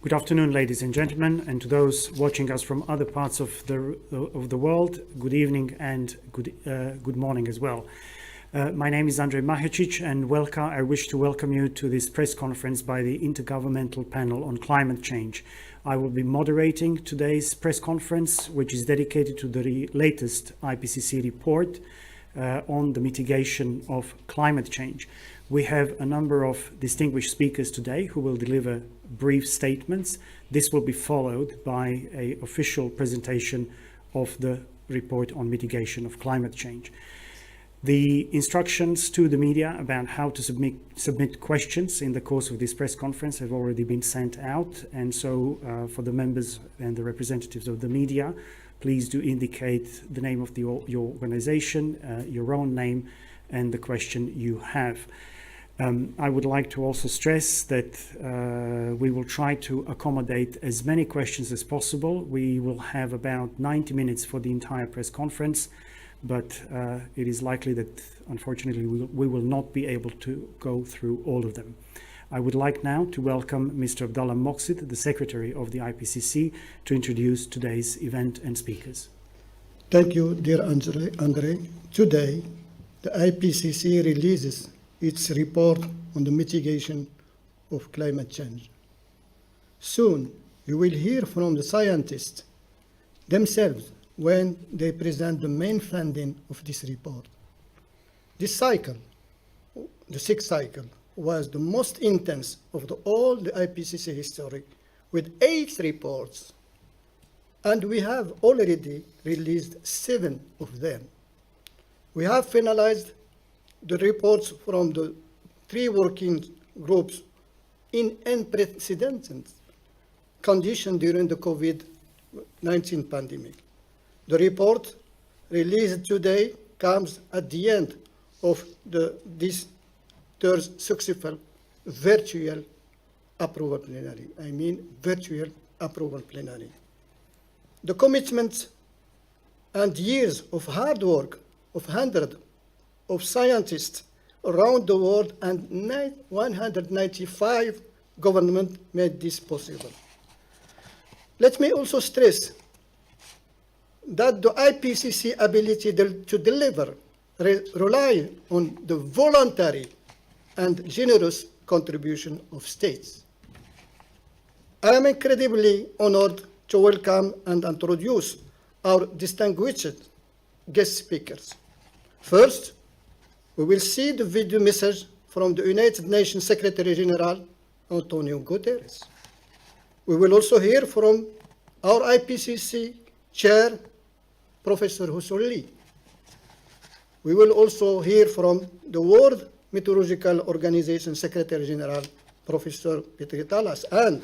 Good afternoon, ladies and gentlemen, and to those watching us from other parts of the world, good evening and good morning as well. My name is Andrej Mahecic, and I wish to welcome you to this press conference by the Intergovernmental Panel on Climate Change. I will be moderating today's press conference, which is dedicated to the latest IPCC report on the mitigation of climate change. We have a number of distinguished speakers today who will deliver brief statements. This will be followed by an official presentation of the report on mitigation of climate change. The instructions to the media about how to submit questions in the course of this press conference have already been sent out, and so for the members and the representatives of the media, please do indicate the name of your organization, your own name, and the question you have. I would like to also stress that we will try to accommodate as many questions as possible. We will have about 90 minutes for the entire press conference, but it is likely that, unfortunately, we will not be able to go through all of them. I would like now to welcome Mr. Abdullah Moqsid, the Secretary of the IPCC, to introduce today's event and speakers. Thank you, dear Andre. Today, the IPCC releases its report on the mitigation of climate change. Soon, you will hear from the scientists themselves when they present the main finding of this report. This cycle, the sixth cycle, was the most intense of all the IPCC history, with 8 reports, and we have already released 7 of them. We have finalized the reports from the 3 working groups in unprecedented conditions during the COVID-19 pandemic. The report released today comes at the end of this third successful virtual approval plenary. I mean virtual approval plenary. The commitment and years of hard work of hundreds of scientists around the world and 195 governments made this possible. Let me also stress that the IPCC ability to deliver rely on the voluntary and generous contribution of states. I am incredibly honored to welcome and introduce our distinguished guest speakers. First, we will see the video message from the United Nations Secretary General, Antonio Guterres. We will also hear from our IPCC Chair, Professor Hussolli. We will also hear from the World Meteorological Organization Secretary General, Professor Petri Talas, and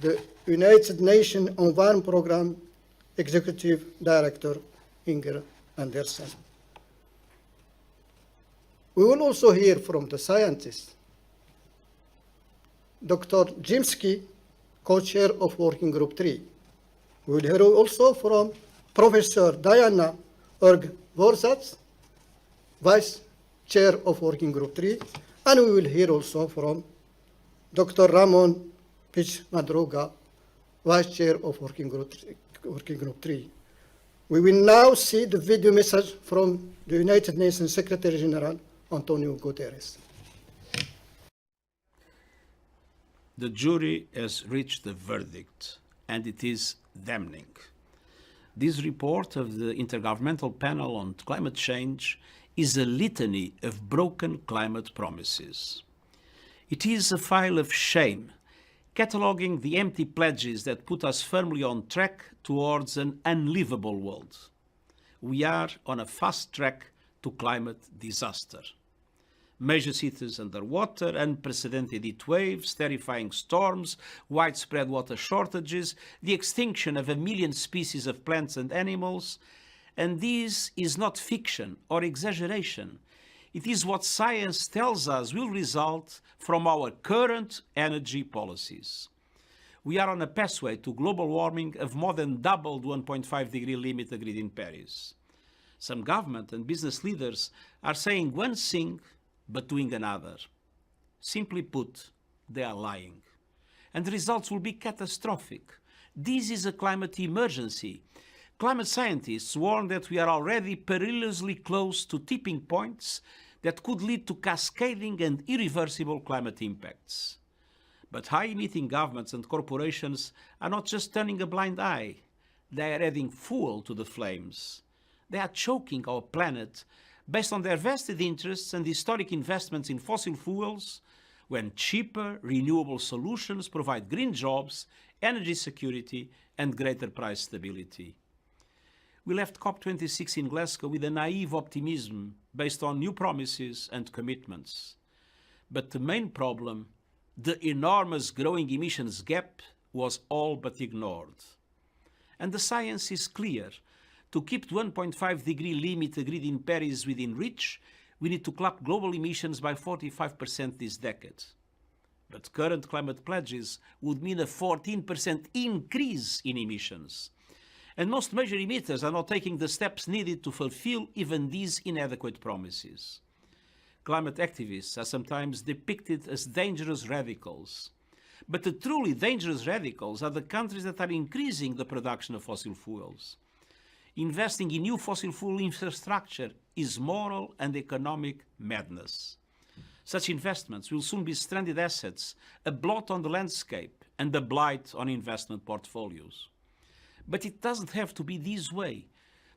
the United Nations Environment Programme Executive Director, Inger Andersen. We will also hear from the scientists. Dr. Jimsky, co-chair of Working Group 3. We will hear also from Professor Diana Erg-Vorsatz, Vice Chair of Working Group 3, and we will hear also from Dr. Ramon Pich-Madruga, Vice Chair of Working Group 3. We will now see the video message from the United Nations Secretary General, Antonio Guterres. The jury has reached a verdict, and it is damning. This report of the Intergovernmental Panel on Climate Change is a litany of broken climate promises. It is a file of shame, cataloguing the empty pledges that put us firmly on track towards an unlivable world. We are on a fast track to climate disaster. Major cities underwater, unprecedented heat waves, terrifying storms, widespread water shortages, the extinction of 1 million species of plants and animals. And this is not fiction or exaggeration. It is what science tells us will result from our current energy policies. We are on a pathway to global warming of more than double the 1.5-degree limit agreed in Paris. Some government and business leaders are saying one thing but doing another. Simply put, they are lying. and the results will be catastrophic. This is a climate emergency. Climate scientists warn that we are already perilously close to tipping points that could lead to cascading and irreversible climate impacts. But high-emitting governments and corporations are not just turning a blind eye. They are adding fuel to the flames. They are choking our planet based on their vested interests and historic investments in fossil fuels, when cheaper, renewable solutions provide green jobs, energy security, and greater price stability. We left COP26 in Glasgow with a naive optimism based on new promises and commitments. But the main problem, the enormous growing emissions gap, was all but ignored. And the science is clear. To keep the 1.5 degree limit agreed in Paris within reach, we need to cut global emissions by 45% this decade. But current climate pledges would mean a 14% increase in emissions. And most major emitters are not taking the steps needed to fulfill even these inadequate promises. Climate activists are sometimes depicted as dangerous radicals. But the truly dangerous radicals are the countries that are increasing the production of fossil fuels. Investing in new fossil fuel infrastructure is moral and economic madness. Such investments will soon be stranded assets, a blot on the landscape, and a blight on investment portfolios. But it doesn't have to be this way.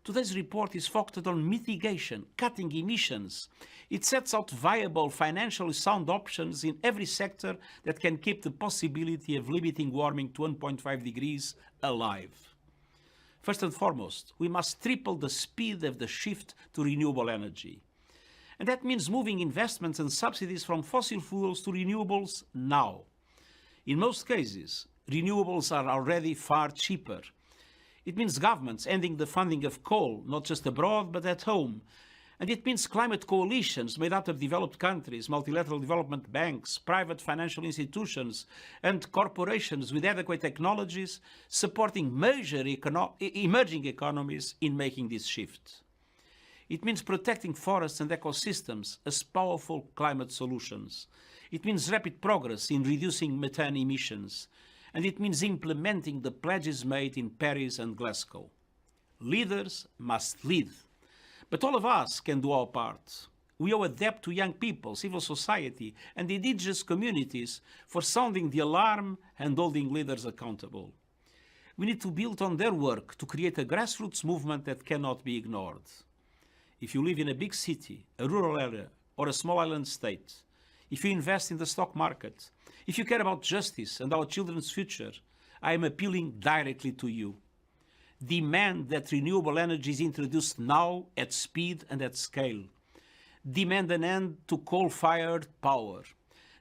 Today's report is focused on mitigation, cutting emissions. It sets out viable, financially sound options in every sector that can keep the possibility of limiting warming to 1.5 degrees alive. First and foremost, we must triple the speed of the shift to renewable energy. And that means moving investments and subsidies from fossil fuels to renewables now. In most cases, renewables are already far cheaper. It means governments ending the funding of coal, not just abroad, but at home. And it means climate coalitions made up of developed countries, multilateral development banks, private financial institutions, and corporations with adequate technologies supporting major emerging economies in making this shift. It means protecting forests and ecosystems as powerful climate solutions. It means rapid progress in reducing methane emissions. And it means implementing the pledges made in Paris and Glasgow. Leaders must lead. But all of us can do our part. We owe a debt to young people, civil society, and indigenous communities for sounding the alarm and holding leaders accountable. We need to build on their work to create a grassroots movement that cannot be ignored. If you live in a big city, a rural area, or a small island state, if you invest in the stock market, if you care about justice and our children's future, I am appealing directly to you. Demand that renewable energy is introduced now at speed and at scale. Demand an end to coal-fired power.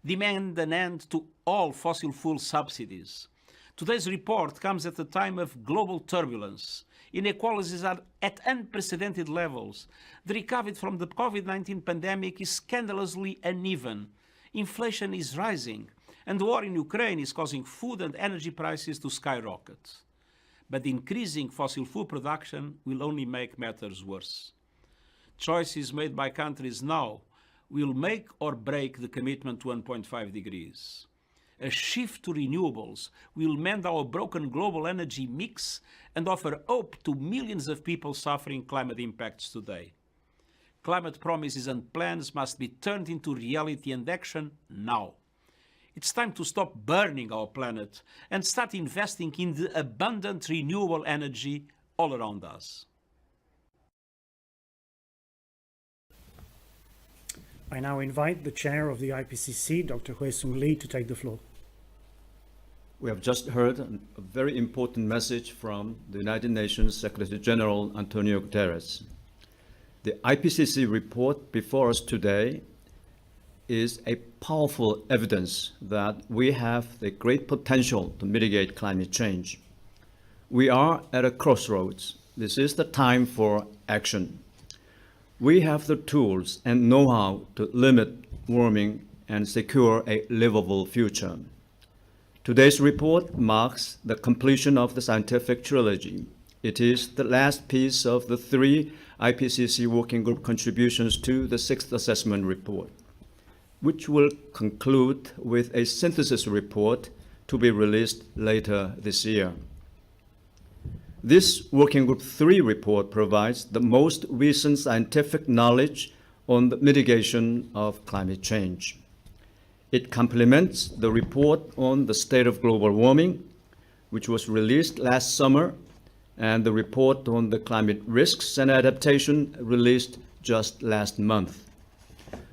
Demand an end to all fossil fuel subsidies. Today's report comes at a time of global turbulence. Inequalities are at unprecedented levels. The recovery from the COVID-19 pandemic is scandalously uneven. Inflation is rising, and the war in Ukraine is causing food and energy prices to skyrocket. But increasing fossil fuel production will only make matters worse. Choices made by countries now will make or break the commitment to 1.5 degrees. A shift to renewables will mend our broken global energy mix and offer hope to millions of people suffering climate impacts today. Climate promises and plans must be turned into reality and action now. It's time to stop burning our planet and start investing in the abundant renewable energy all around us. I now invite the chair of the IPCC, Dr. Hoesung Lee, to take the floor. We have just heard a very important message from the United Nations Secretary General Antonio Guterres. The IPCC report before us today is a powerful evidence that we have the great potential to mitigate climate change. We are at a crossroads. This is the time for action. We have the tools and know-how to limit warming and secure a livable future. Today's report marks the completion of the scientific trilogy. It is the last piece of the 3 IPCC working group contributions to the 6th assessment report, which will conclude with a synthesis report to be released later this year. This Working Group 3 report provides the most recent scientific knowledge on the mitigation of climate change. It complements the report on the state of global warming, which was released last summer, and the report on the climate risks and adaptation released just last month.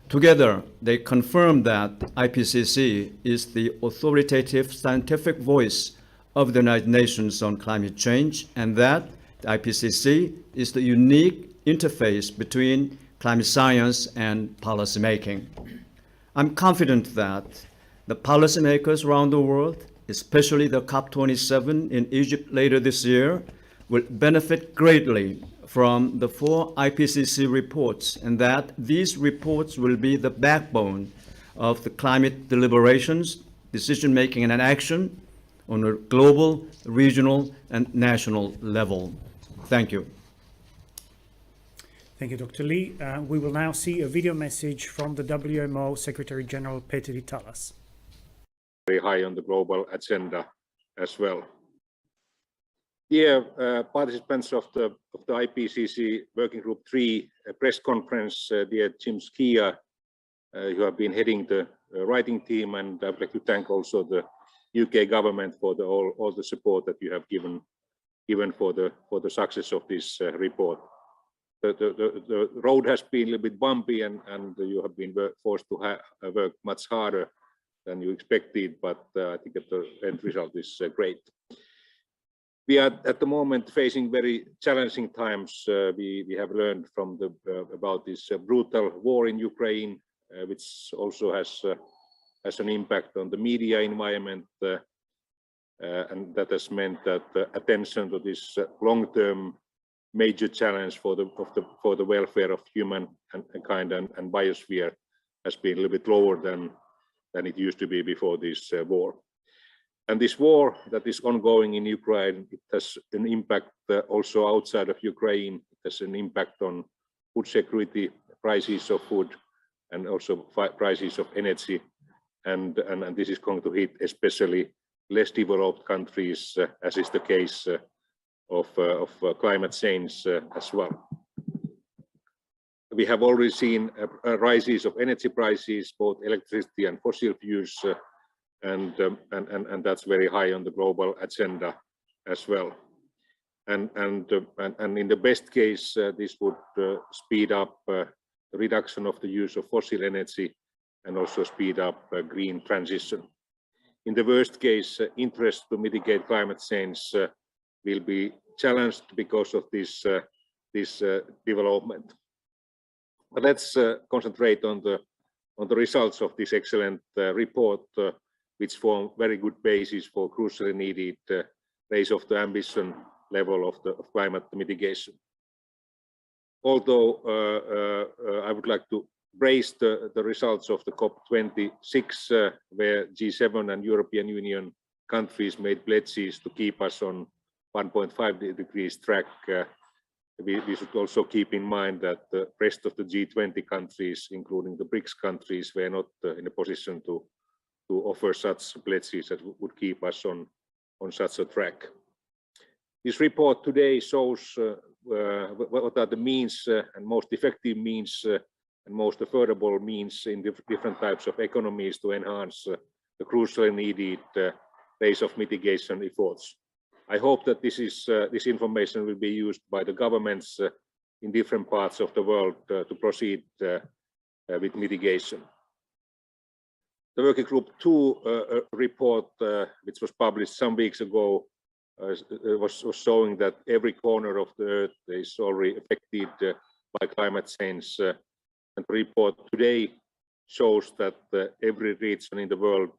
Together, they confirm that IPCC is the authoritative scientific voice of the United Nations on climate change, and that the IPCC is the unique interface between climate science and policymaking. I'm confident that the policymakers around the world, especially the COP27 in Egypt later this year, will benefit greatly from the 4 IPCC reports, and that these reports will be the backbone of the climate deliberations, decision-making and action on a global, regional, and national level. Thank you. Thank you, Dr. Lee. We will now see a video message from the WMO Secretary General Petteri Talas. Very high on the global agenda as well. Dear participants of the IPCC Working Group 3 press conference, dear Jim Skia, you have been heading the writing team, and I would like to thank also the UK government for all the support that you have given for the success of this report. The road has been a little bit bumpy, and you have been forced to work much harder than you expected, but I think that the end result is great. We are at the moment facing very challenging times. We have learned from about this brutal war in Ukraine, which also has an impact on the media environment, and that has meant that attention to this long-term major challenge for the welfare of humankind and biosphere has been a little bit lower than it used to be before this war. And this war that is ongoing in Ukraine, it has an impact also outside of Ukraine. It has an impact on food security, prices of food, and also prices of energy. And this is going to hit especially less developed countries, as is the case of climate change as well. We have already seen rises of energy prices, both electricity and fossil fuels, and that's very high on the global agenda as well. And in the best case, this would speed up the reduction of the use of fossil energy and also speed up green transition. In the worst case, interest to mitigate climate change will be challenged because of this development. But let's concentrate on the results of this excellent report, which form very good basis for crucially needed raise of the ambition level of climate mitigation. Although I would like to praise the results of the COP26, where G7 and European Union countries made pledges to keep us on 1.5 degrees track, we should also keep in mind that the rest of the G20 countries, including the BRICS countries, were not in a position to offer such pledges that would keep us on such a track. This report today shows what are the means and most effective means and most affordable means in different types of economies to enhance the crucially needed pace of mitigation efforts. I hope that this information will be used by the governments in different parts of the world to proceed with mitigation. The Working Group 2 report, which was published some weeks ago, was showing that every corner of the earth is already affected by climate change. And the report today shows that every region in the world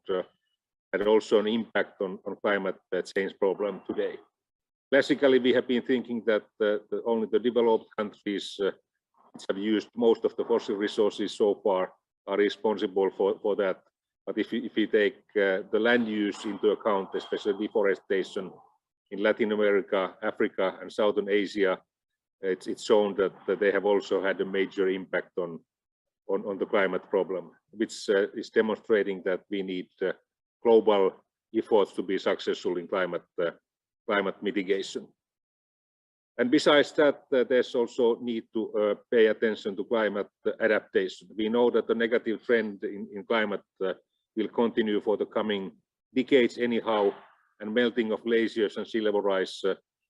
had also an impact on climate change problem today. Classically, we have been thinking that only the developed countries which have used most of the fossil resources so far are responsible for that. But if you take the land use into account, especially deforestation in Latin America, Africa, and Southern Asia, it's shown that they have also had a major impact on the climate problem, which is demonstrating that we need global efforts to be successful in climate mitigation. And besides that, there's also need to pay attention to climate adaptation. We know that the negative trend in climate will continue for the coming decades anyhow, and melting of glaciers and sea level rise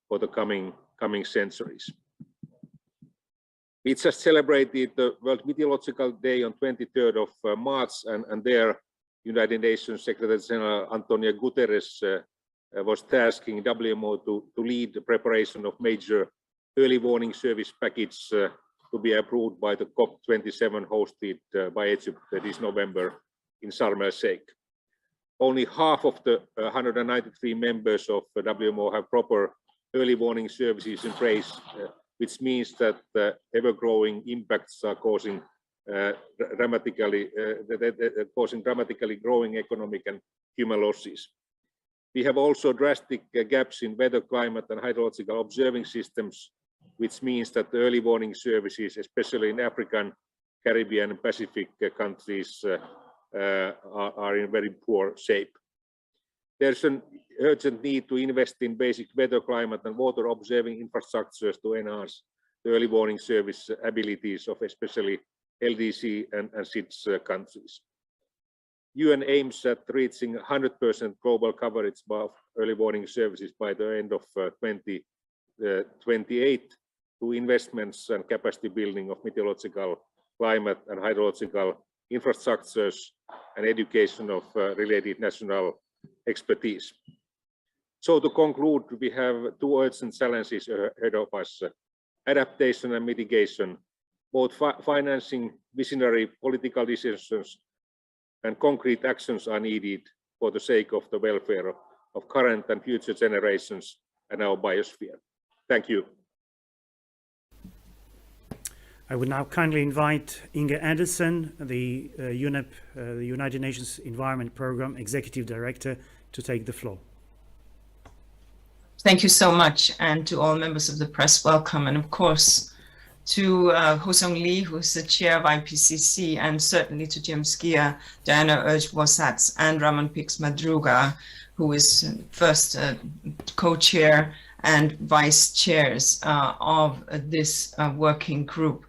for the coming centuries. We just celebrated the World Meteorological Day on 23rd of March, and there United Nations Secretary General Antonio Guterres was tasking WMO to lead the preparation of major early warning service package to be approved by the COP27 hosted by Egypt this November in Sharm el-Sheikh. Only half of the 193 members of WMO have proper early warning services in place, which means that ever-growing impacts are causing dramatically growing economic and human losses. We have also drastic gaps in weather, climate, and hydrological observing systems, which means that the early warning services, especially in African, Caribbean, and Pacific countries, are in very poor shape. There's an urgent need to invest in basic weather, climate, and water observing infrastructures to enhance the early warning service abilities of especially LDC and SIDS countries. UN aims at reaching 100% global coverage of early warning services by the end of 2028 through investments and capacity building of meteorological, climate, and hydrological infrastructures and education of related national expertise. So to conclude, we have two urgent challenges ahead of us: adaptation and mitigation. Both financing, visionary political decisions, and concrete actions are needed for the sake of the welfare of current and future generations and our biosphere. Thank you. I would now kindly invite Inge Anderson, the UNEP, the United Nations Environment Programme Executive Director, to take the floor. Thank you so much, and to all members of the press, welcome, and of course to Hosong Lee, who is the chair of IPCC, and certainly to Jim Skier, Diana Urj-Bosatz, and Ramon Pix Madruga, who is first co-chair and vice chairs of this working group.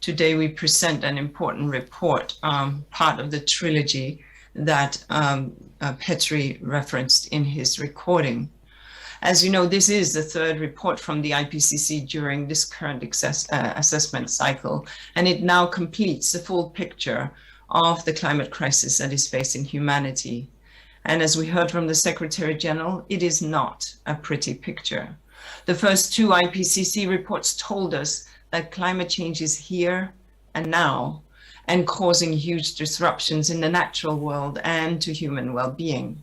Today we present an important report, part of the trilogy that Petri referenced in his recording. As you know, this is the third report from the IPCC during this current assessment cycle, and it now completes the full picture of the climate crisis that is facing humanity. And as we heard from the Secretary General, it is not a pretty picture. The first two IPCC reports told us that climate change is here and now, and causing huge disruptions in the natural world and to human well-being.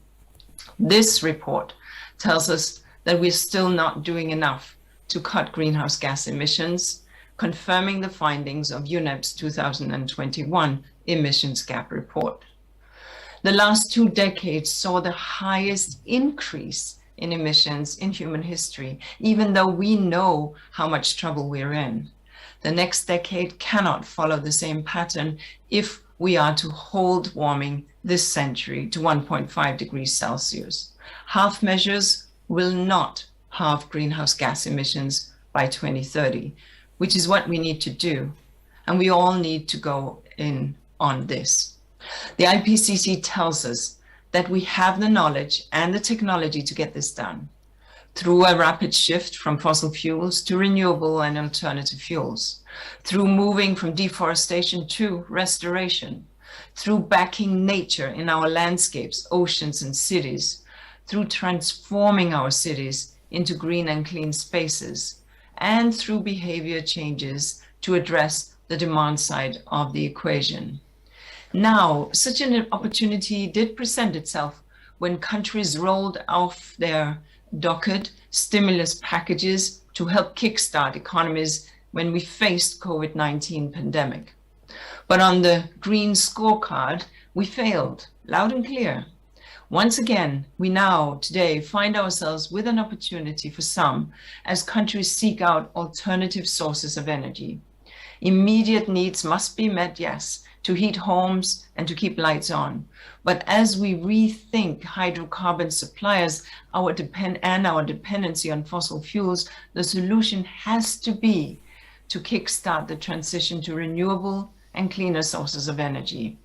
This report tells us that we're still not doing enough to cut greenhouse gas emissions, confirming the findings of UNEP's 2021 emissions gap report. The last 2 decades saw the highest increase in emissions in human history, even though we know how much trouble we're in. The next decade cannot follow the same pattern if we are to hold warming this century to 1.5 degrees Celsius. Half measures will not halve greenhouse gas emissions by 2030, which is what we need to do. And we all need to go in on this. The IPCC tells us that we have the knowledge and the technology to get this done through a rapid shift from fossil fuels to renewable and alternative fuels, through moving from deforestation to restoration, through backing nature in our landscapes, oceans, and cities, through transforming our cities into green and clean spaces, and through behavior changes to address the demand side of the equation. Now, such an opportunity did present itself when countries rolled off their docket stimulus packages to help kickstart economies when we faced COVID-19 pandemic. But on the green scorecard, we failed, loud and clear. Once again, we now today find ourselves with an opportunity for some as countries seek out alternative sources of energy. Immediate needs must be met, yes, to heat homes and to keep lights on. But as we rethink hydrocarbon suppliers, our dependency on fossil fuels, the solution has to be to kickstart the transition to renewable and cleaner sources of energy.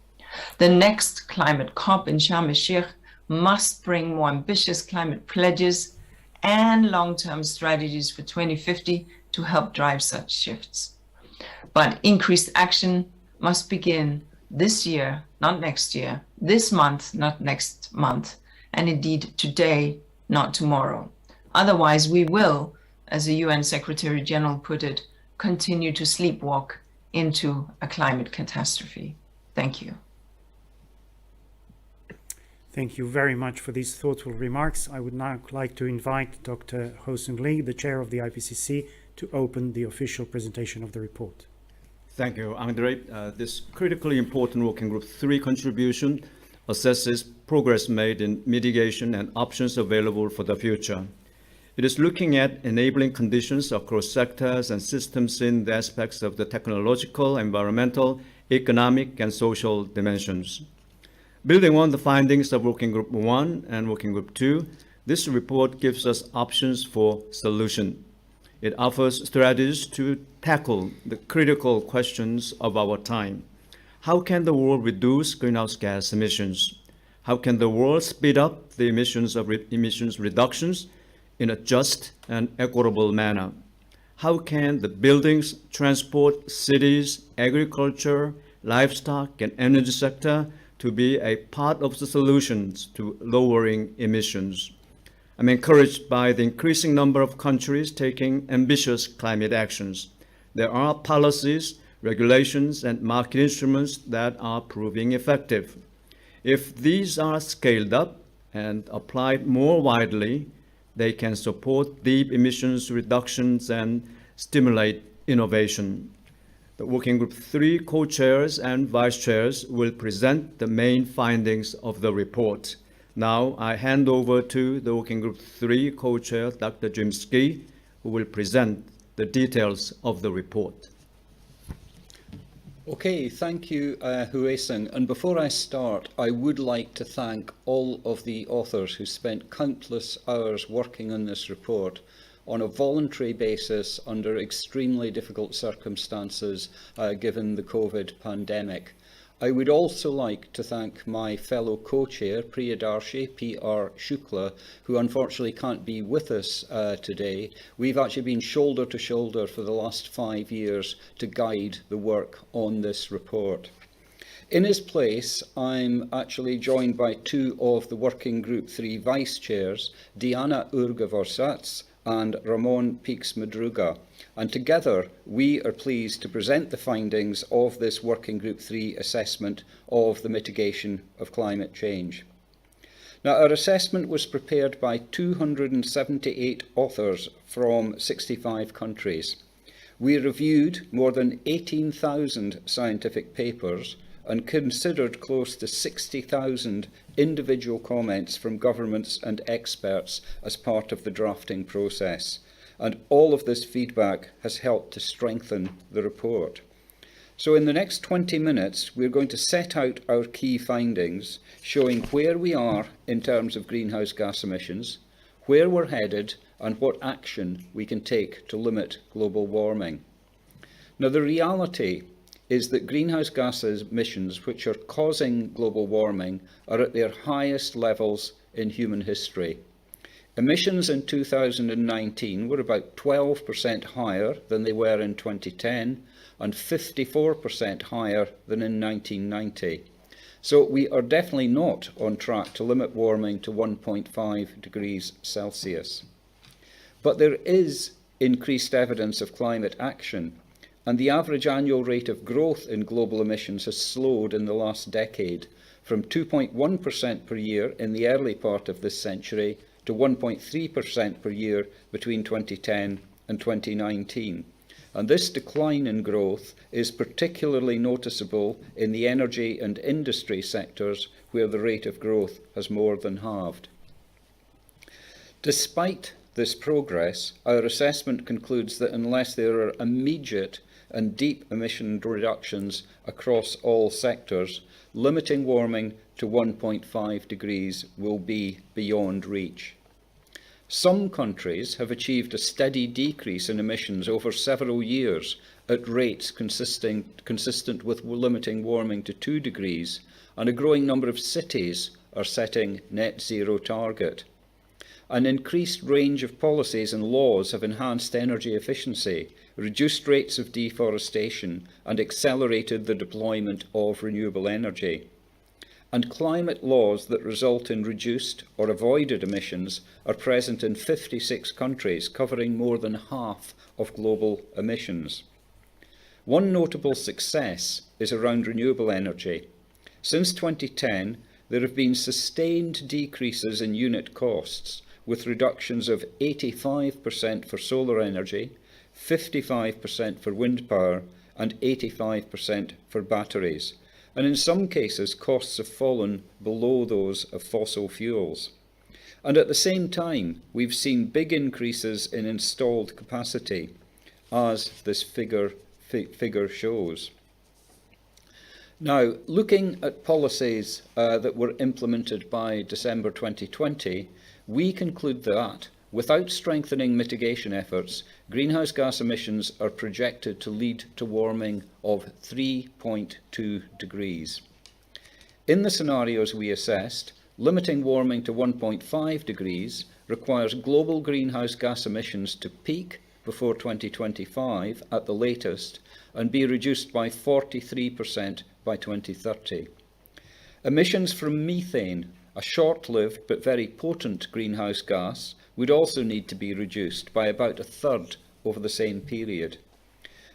The next climate COP in Sharm el-Sheikh must bring more ambitious climate pledges and long-term strategies for 2050 to help drive such shifts. But increased action must begin this year, not next year, this month, not next month, and indeed today, not tomorrow. Otherwise, we will, as the UN Secretary General put it, continue to sleepwalk into a climate catastrophe. Thank you. Thank you very much for these thoughtful remarks. I would now like to invite Dr. Ho-Sung Lee, the chair of the IPCC, to open the official presentation of the report. Thank you, Andre. This critically important Working Group 3 contribution assesses progress made in mitigation and options available for the future. It is looking at enabling conditions across sectors and systems in the aspects of the technological, environmental, economic, and social dimensions. Building on the findings of Working Group 1 and Working Group 2, this report gives us options for solution. It offers strategies to tackle the critical questions of our time. How can the world reduce greenhouse gas emissions? How can the world speed up the emissions reductions in a just and equitable manner? How can the buildings, transport, cities, agriculture, livestock, and energy sector to be a part of the solutions to lowering emissions? I'm encouraged by the increasing number of countries taking ambitious climate actions. There are policies, regulations, and market instruments that are proving effective. If these are scaled up and applied more widely, they can support deep emissions reductions and stimulate innovation. The Working Group 3 co-chairs and vice-chairs will present the main findings of the report. Now I hand over to the Working Group 3 co-chair, Dr. Jim Ski, who will present the details of the report. Okay, thank you, Ho-Sung. And before I start, I would like to thank all of the authors who spent countless hours working on this report on a voluntary basis under extremely difficult circumstances given the COVID pandemic. I would also like to thank my fellow co-chair, Priyadarshi P.R. Shukla, who unfortunately can't be with us today. We've actually been shoulder to shoulder for the last 5 years to guide the work on this report. In his place, I'm actually joined by two of the Working Group 3 vice chairs, Diana Urga-Vorsats and Ramon Pix-Madruga. And together, we are pleased to present the findings of this Working Group 3 assessment of the mitigation of climate change. Now, our assessment was prepared by 278 authors from 65 countries. We reviewed more than 18,000 scientific papers and considered close to 60,000 individual comments from governments and experts as part of the drafting process. And all of this feedback has helped to strengthen the report. So in the next 20 minutes, we're going to set out our key findings, showing where we are in terms of greenhouse gas emissions, where we're headed, and what action we can take to limit global warming. Now, the reality is that greenhouse gas emissions, which are causing global warming, are at their highest levels in human history. Emissions in 2019 were about 12% higher than they were in 2010 and 54% higher than in 1990. So we are definitely not on track to limit warming to 1.5 degrees Celsius. But there is increased evidence of climate action, and the average annual rate of growth in global emissions has slowed in the last decade from 2.1% per year in the early part of this century to 1.3% per year between 2010 and 2019. And this decline in growth is particularly noticeable in the energy and industry sectors, where the rate of growth has more than halved. Despite this progress, our assessment concludes that unless there are immediate and deep emission reductions across all sectors, limiting warming to 1.5 degrees will be beyond reach. Some countries have achieved a steady decrease in emissions over several years at rates consistent with limiting warming to 2 degrees, and a growing number of cities are setting net zero target. An increased range of policies and laws have enhanced energy efficiency, reduced rates of deforestation, and accelerated the deployment of renewable energy. And climate laws that result in reduced or avoided emissions are present in 56 countries, covering more than half of global emissions. One notable success is around renewable energy. Since 2010, there have been sustained decreases in unit costs, with reductions of 85% for solar energy, 55% for wind power, and 85% for batteries. And in some cases, costs have fallen below those of fossil fuels. And at the same time, we've seen big increases in installed capacity, as this figure shows. Now, looking at policies that were implemented by December 2020, we conclude that, without strengthening mitigation efforts, greenhouse gas emissions are projected to lead to warming of 3.2 degrees. In the scenarios we assessed, limiting warming to 1.5 degrees requires global greenhouse gas emissions to peak before 2025 at the latest and be reduced by 43% by 2030. Emissions from methane, a short-lived but very potent greenhouse gas, would also need to be reduced by about a third over the same period.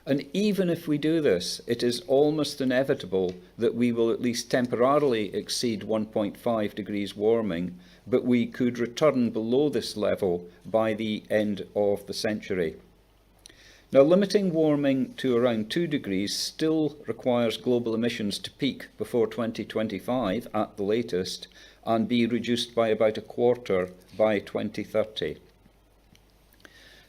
And even if we do this, it is almost inevitable that we will at least temporarily exceed 1.5 degrees warming, but we could return below this level by the end of the century. Now, limiting warming to around 2 degrees still requires global emissions to peak before 2025 at the latest, and be reduced by about a quarter by 2030.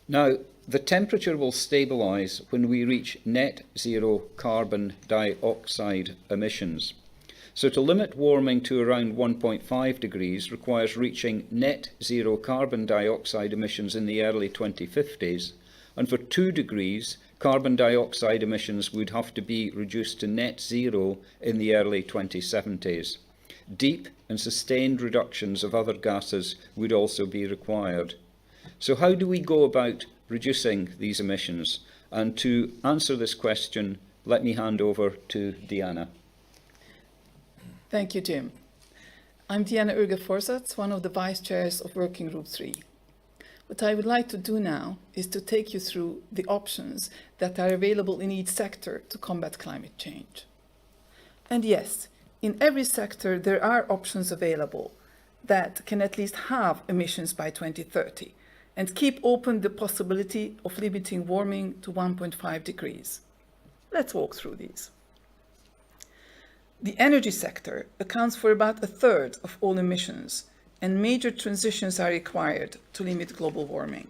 Now, the temperature will stabilise when we reach net zero carbon dioxide emissions. So to limit warming to around 1.5 degrees requires reaching net zero carbon dioxide emissions in the early 2050s, and for 2 degrees, carbon dioxide emissions would have to be reduced to net zero in the early 2070s. Deep and sustained reductions of other gases would also be required. So how do we go about reducing these emissions? And to answer this question, let me hand over to Diana. Thank you, Jim. I'm Diana Urge-Forsatz, one of the vice chairs of Working Group 3. What I would like to do now is to take you through the options that are available in each sector to combat climate change. And yes, in every sector there are options available that can at least halve emissions by 2030 and keep open the possibility of limiting warming to 1.5 degrees. Let's walk through these. The energy sector accounts for about a third of all emissions, and major transitions are required to limit global warming.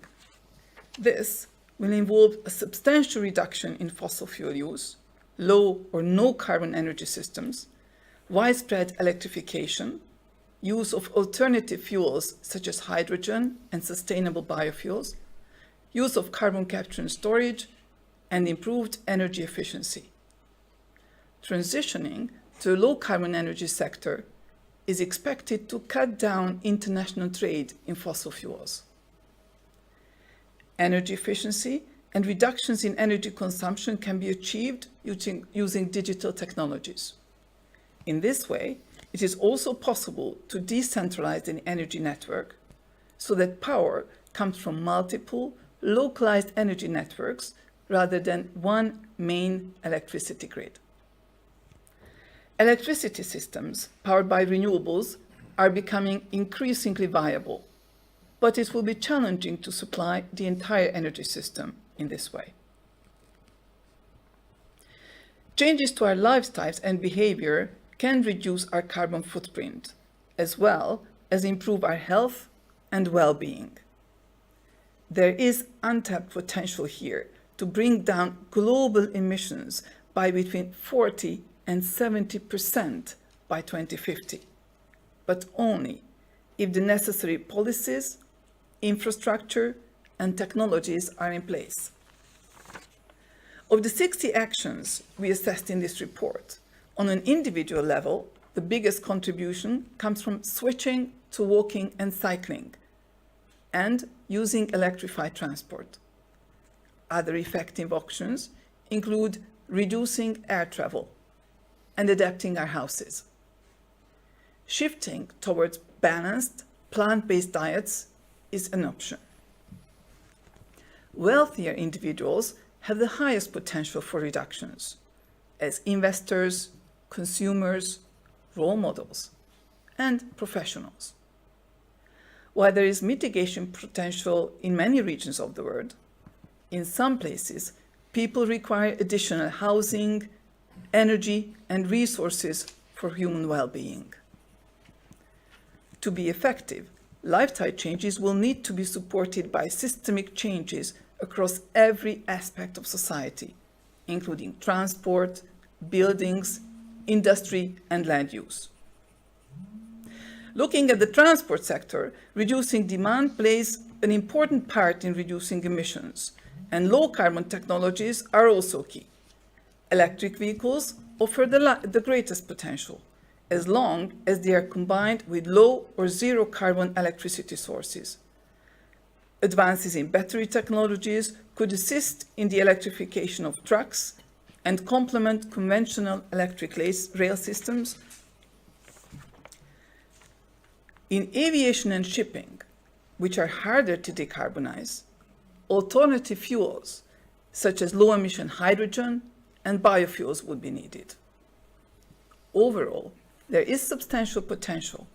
This will involve a substantial reduction in fossil fuel use, low or no carbon energy systems, widespread electrification, use of alternative fuels such as hydrogen and sustainable biofuels, use of carbon capture and storage, and improved energy efficiency. Transitioning to a low-carbon energy sector is expected to cut down international trade in fossil fuels. Energy efficiency and reductions in energy consumption can be achieved using digital technologies. In this way, it is also possible to decentralize an energy network so that power comes from multiple localized energy networks rather than one main electricity grid. Electricity systems powered by renewables are becoming increasingly viable, but it will be challenging to supply the entire energy system in this way. Changes to our lifestyles and behavior can reduce our carbon footprint, as well as improve our health and well-being. There is untapped potential here to bring down global emissions by between 40 and 70% by 2050, but only if the necessary policies, infrastructure, and technologies are in place. Of the 60 actions we assessed in this report, on an individual level, the biggest contribution comes from switching to walking and cycling and using electrified transport. Other effective options include reducing air travel and adapting our houses. Shifting towards balanced, plant-based diets is an option. Wealthier individuals have the highest potential for reductions as investors, consumers, role models, and professionals. While there is mitigation potential in many regions of the world, in some places, people require additional housing, energy, and resources for human well-being. To be effective, lifestyle changes will need to be supported by systemic changes across every aspect of society, including transport, buildings, industry, and land use. Looking at the transport sector, reducing demand plays an important part in reducing emissions, and low-carbon technologies are also key. Electric vehicles offer the greatest potential, as long as they are combined with low or zero carbon electricity sources. Advances in battery technologies could assist in the electrification of trucks and complement conventional electric rail systems. In aviation and shipping, which are harder to decarbonize, alternative fuels such as low-emission hydrogen and biofuels would be needed. Overall, there is substantial potential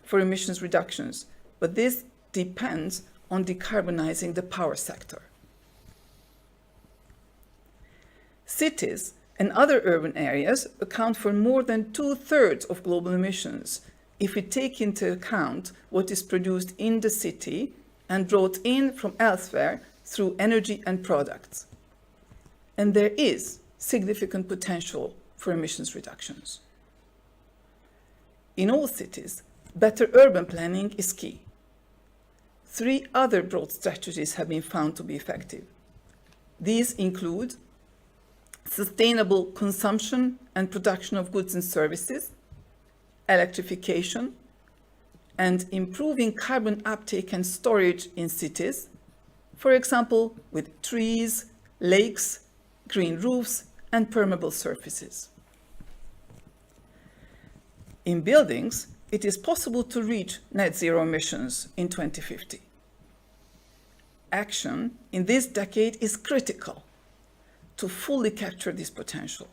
for emissions reductions, but this depends on decarbonizing the power sector. Cities and other urban areas account for more than 2/3 of global emissions if we take into account what is produced in the city and brought in from elsewhere through energy and products. And there is significant potential for emissions reductions. In all cities, better urban planning is key. 3 other broad strategies have been found to be effective. These include sustainable consumption and production of goods and services, electrification, and improving carbon uptake and storage in cities, for example, with trees, lakes, green roofs, and permeable surfaces. In buildings, it is possible to reach net zero emissions in 2050. Action in this decade is critical to fully capture this potential.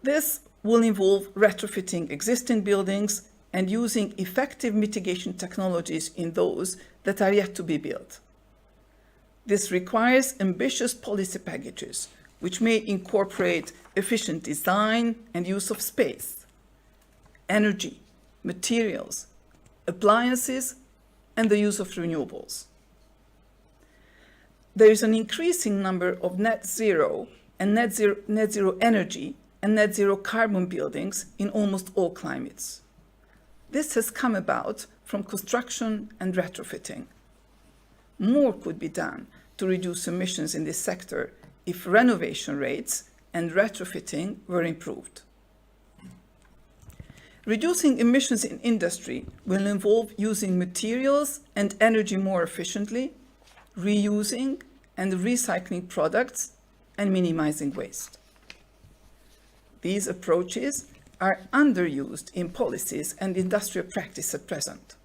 This will involve retrofitting existing buildings and using effective mitigation technologies in those that are yet to be built. This requires ambitious policy packages, which may incorporate efficient design and use of space, energy, materials, appliances, and the use of renewables. There is an increasing number of net zero and net zero energy and net zero carbon buildings in almost all climates. This has come about from construction and retrofitting. More could be done to reduce emissions in this sector if renovation rates and retrofitting were improved. Reducing emissions in industry will involve using materials and energy more efficiently, reusing and recycling products, and minimizing waste. These approaches are underused in policies and industrial practice at present.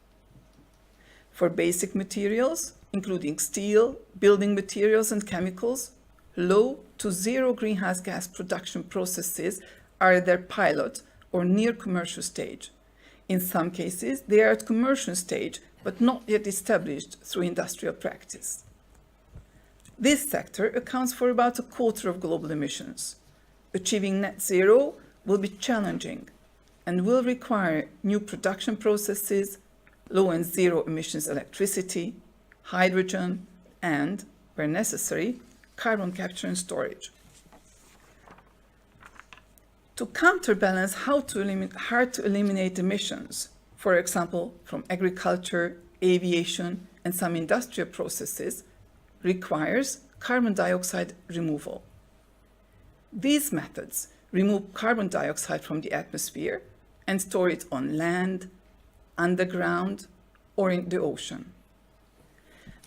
For basic materials, including steel, building materials, and chemicals, low to zero greenhouse gas production processes are at their pilot or near commercial stage. In some cases, they are at commercial stage, but not yet established through industrial practice. This sector accounts for about 1/4 of global emissions. Achieving net zero will be challenging and will require new production processes, low and zero emissions electricity, hydrogen, and where necessary, carbon capture and storage. To counterbalance hard to eliminate emissions, for example, from agriculture, aviation, and some industrial processes, requires carbon dioxide removal. These methods remove carbon dioxide from the atmosphere and store it on land, underground, or in the ocean.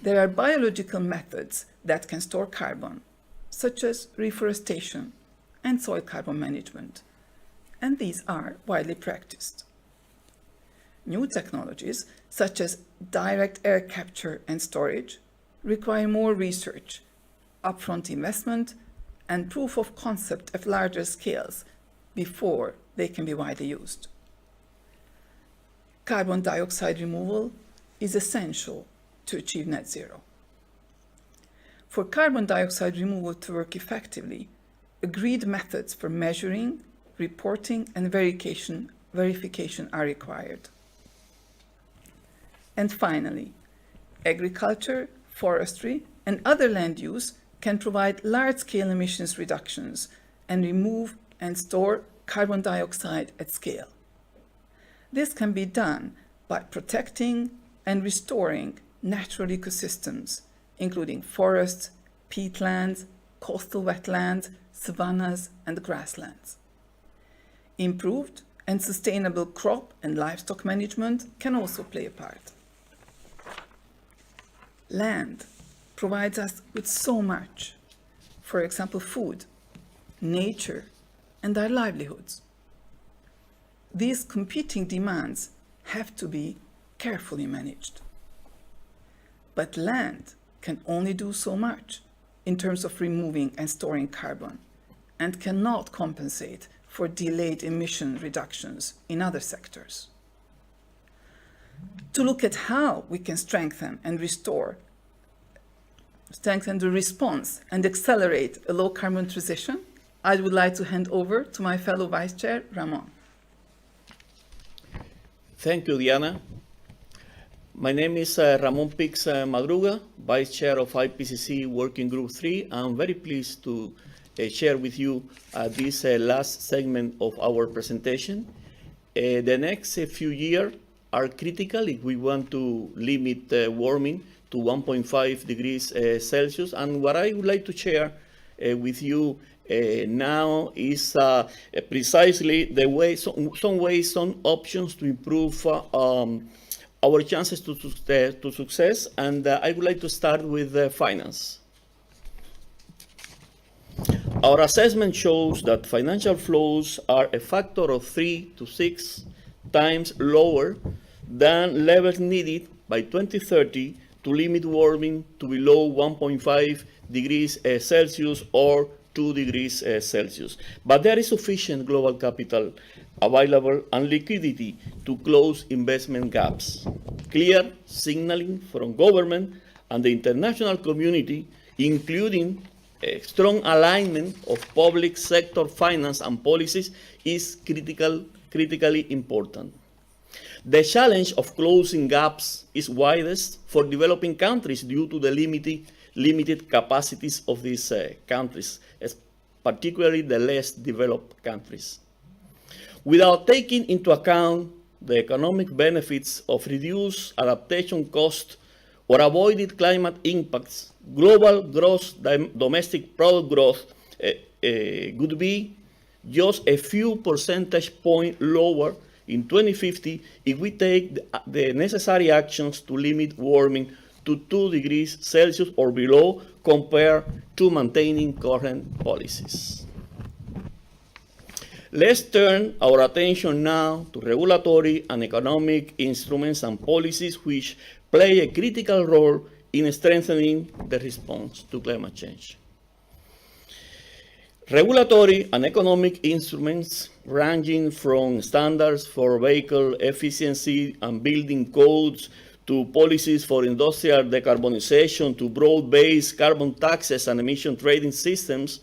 There are biological methods that can store carbon, such as reforestation and soil carbon management, and these are widely practiced. New technologies, such as direct air capture and storage, require more research, upfront investment, and proof of concept at larger scales before they can be widely used. Carbon dioxide removal is essential to achieve net zero. For carbon dioxide removal to work effectively, agreed methods for measuring, reporting, and verification are required. And finally, agriculture, forestry, and other land use can provide large-scale emissions reductions and remove and store carbon dioxide at scale. This can be done by protecting and restoring natural ecosystems, including forests, peatlands, coastal wetlands, savannas, and grasslands. Improved and sustainable crop and livestock management can also play a part. Land provides us with so much, for example, food, nature, and our livelihoods. These competing demands have to be carefully managed. But land can only do so much in terms of removing and storing carbon, and cannot compensate for delayed emission reductions in other sectors. To look at how we can strengthen the response and accelerate a low-carbon transition, I would like to hand over to my fellow Vice Chair, Ramon. Thank you, Diana. My name is Ramon Pix Madruga, Vice Chair of IPCC Working Group 3. I'm very pleased to share with you this last segment of our presentation. The next few years are critical if we want to limit warming to 1.5 degrees Celsius. And what I would like to share with you now is precisely the way, some options to improve our chances to success. And I would like to start with finance. Our assessment shows that financial flows are a factor of 3 to 6 times lower than levels needed by 2030 to limit warming to below 1.5 degrees Celsius or 2 degrees Celsius. But there is sufficient global capital available and liquidity to close investment gaps. Clear signaling from government and the international community, including a strong alignment of public sector finance and policies, is critically important. The challenge of closing gaps is widest for developing countries due to the limited capacities of these countries, particularly the less developed countries. Without taking into account the economic benefits of reduced adaptation costs or avoided climate impacts, global gross domestic product growth would be just a few percentage points lower in 2050 if we take the necessary actions to limit warming to 2 degrees Celsius or below compared to maintaining current policies. Let's turn our attention now to regulatory and economic instruments and policies which play a critical role in strengthening the response to climate change. Regulatory and economic instruments ranging from standards for vehicle efficiency and building codes to policies for industrial decarbonization to broad-based carbon taxes and emission trading systems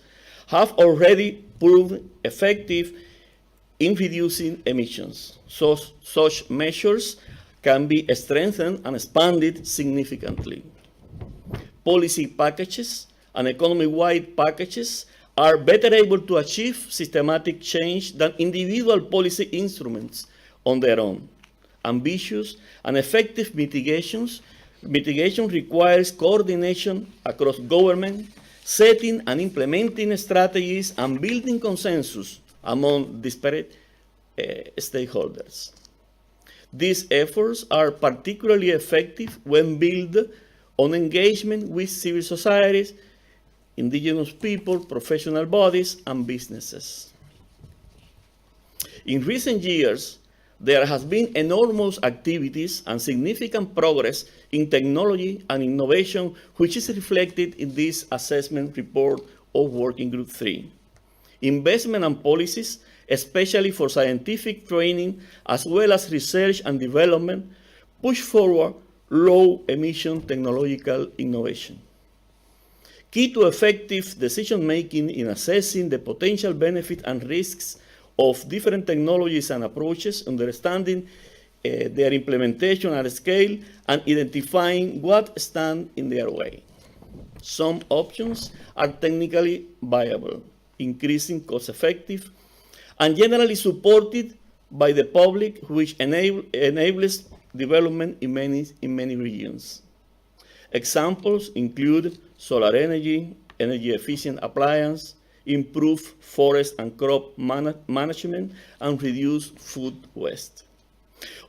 have already proved effective in reducing emissions. So such measures can be strengthened and expanded significantly. policy packages and economy-wide packages are better able to achieve systematic change than individual policy instruments on their own. Ambitious and effective mitigation requires coordination across government, setting and implementing strategies and building consensus among disparate stakeholders. These efforts are particularly effective when built on engagement with civil societies, indigenous people, professional bodies, and businesses. In recent years, there has been enormous activities and significant progress in technology and innovation, which is reflected in this assessment report of Working Group 3. Investment and policies, especially for scientific training, as well as research and development, push forward low-emission technological innovation. Key to effective decision-making in assessing the potential benefits and risks of different technologies and approaches, understanding their implementation at scale, and identifying what stands in their way. Some options are technically viable, increasing cost-effective, and generally supported by the public, which enables development in many regions. Examples include solar energy, energy-efficient appliance, improve forest and crop management, and reduce food waste.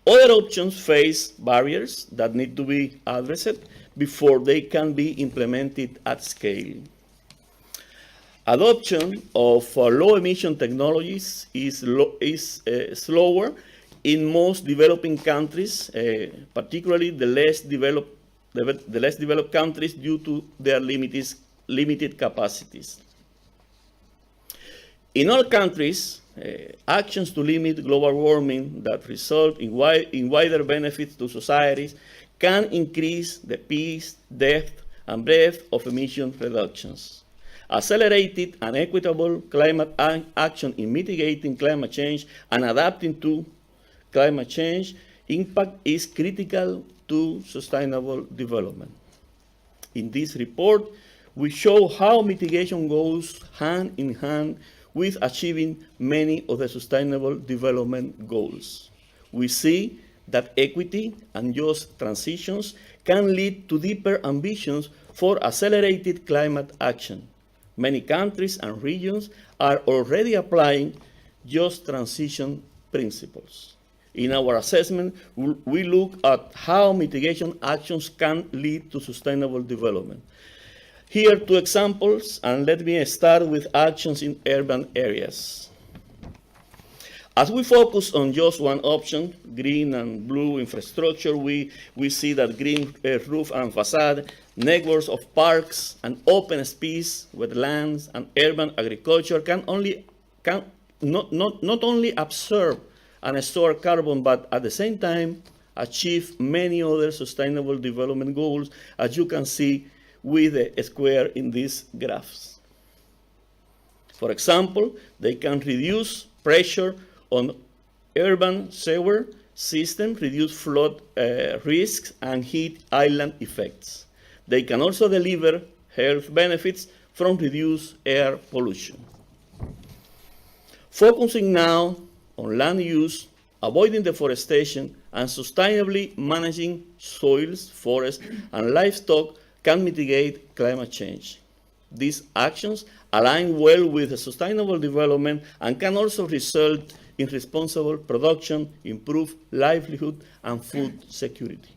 Other options face barriers that need to be addressed before they can be implemented at scale. Adoption of low-emission technologies is slower in most developing countries, particularly the less developed countries, due to their limited capacities. In all countries, actions to limit global warming that result in wider benefits to societies can increase the pace, depth, and breadth of emission reductions. Accelerated and equitable climate action in mitigating climate change and adapting to climate change impact is critical to sustainable development. In this report, we show how mitigation goes hand in hand with achieving many of the sustainable development goals. We see that equity and just transitions can lead to deeper ambitions for accelerated climate action. Many countries and regions are already applying just transition principles. In our assessment, we look at how mitigation actions can lead to sustainable development. Here are two examples, and let me start with actions in urban areas. As we focus on just one option, green and blue infrastructure, we see that green roof and facade, networks of parks and open space, wetlands, and urban agriculture can not only absorb and store carbon, but at the same time achieve many other sustainable development goals, as you can see with the square in these graphs. For example, they can reduce pressure on urban sewer systems, reduce flood risks, and heat island effects. They can also deliver health benefits from reduced air pollution. Focusing now on land use, avoiding deforestation, and sustainably managing soils, forests, and livestock can mitigate climate change. These actions align well with the sustainable development and can also result in responsible production, improved livelihood, and food security.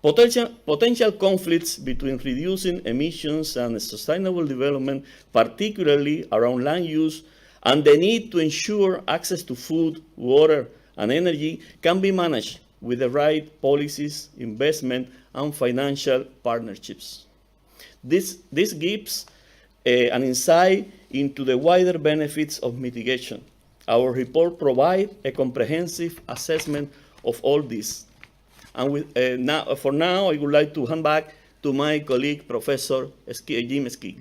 Potential conflicts between reducing emissions and sustainable development, particularly around land use, and the need to ensure access to food, water, and energy can be managed with the right policies, investment, and financial partnerships. This gives an insight into the wider benefits of mitigation. Our report provides a comprehensive assessment of all this. And for now, I would like to hand back to my colleague, Professor Jim Ski.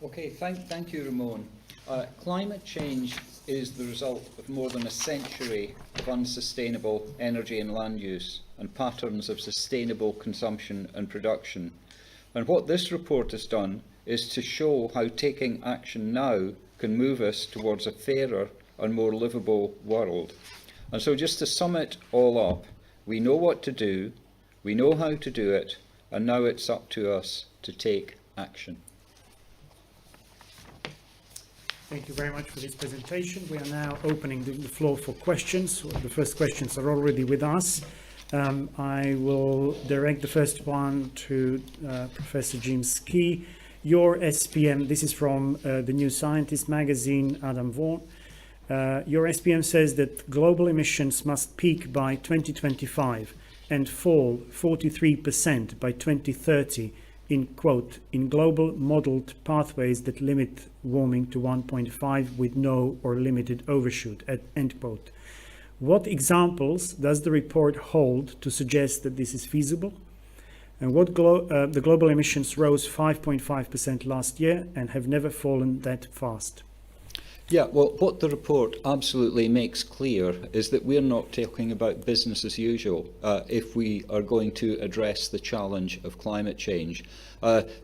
Okay, thank you, Ramon. Climate change is the result of more than a century of unsustainable energy and land use and patterns of sustainable consumption and production. And what this report has done is to show how taking action now can move us towards a fairer and more livable world. And so just to sum it all up, we know what to do, we know how to do it, and now it's up to us to take action. Thank you very much for this presentation. We are now opening the floor for questions. The first questions are already with us. I will direct the first one to Professor Jim Ski. Your SPM, this is from the New Scientist magazine, Adam Vaughan. Your SPM says that global emissions must peak by 2025 and fall 43% by 2030 in, quote, in global modeled pathways that limit warming to 1.5 with no or limited overshoot, at end quote. What examples does the report hold to suggest that this is feasible? And what the global emissions rose 5.5% last year and have never fallen that fast. Yeah, well, what the report absolutely makes clear is that we're not talking about business as usual if we are going to address the challenge of climate change.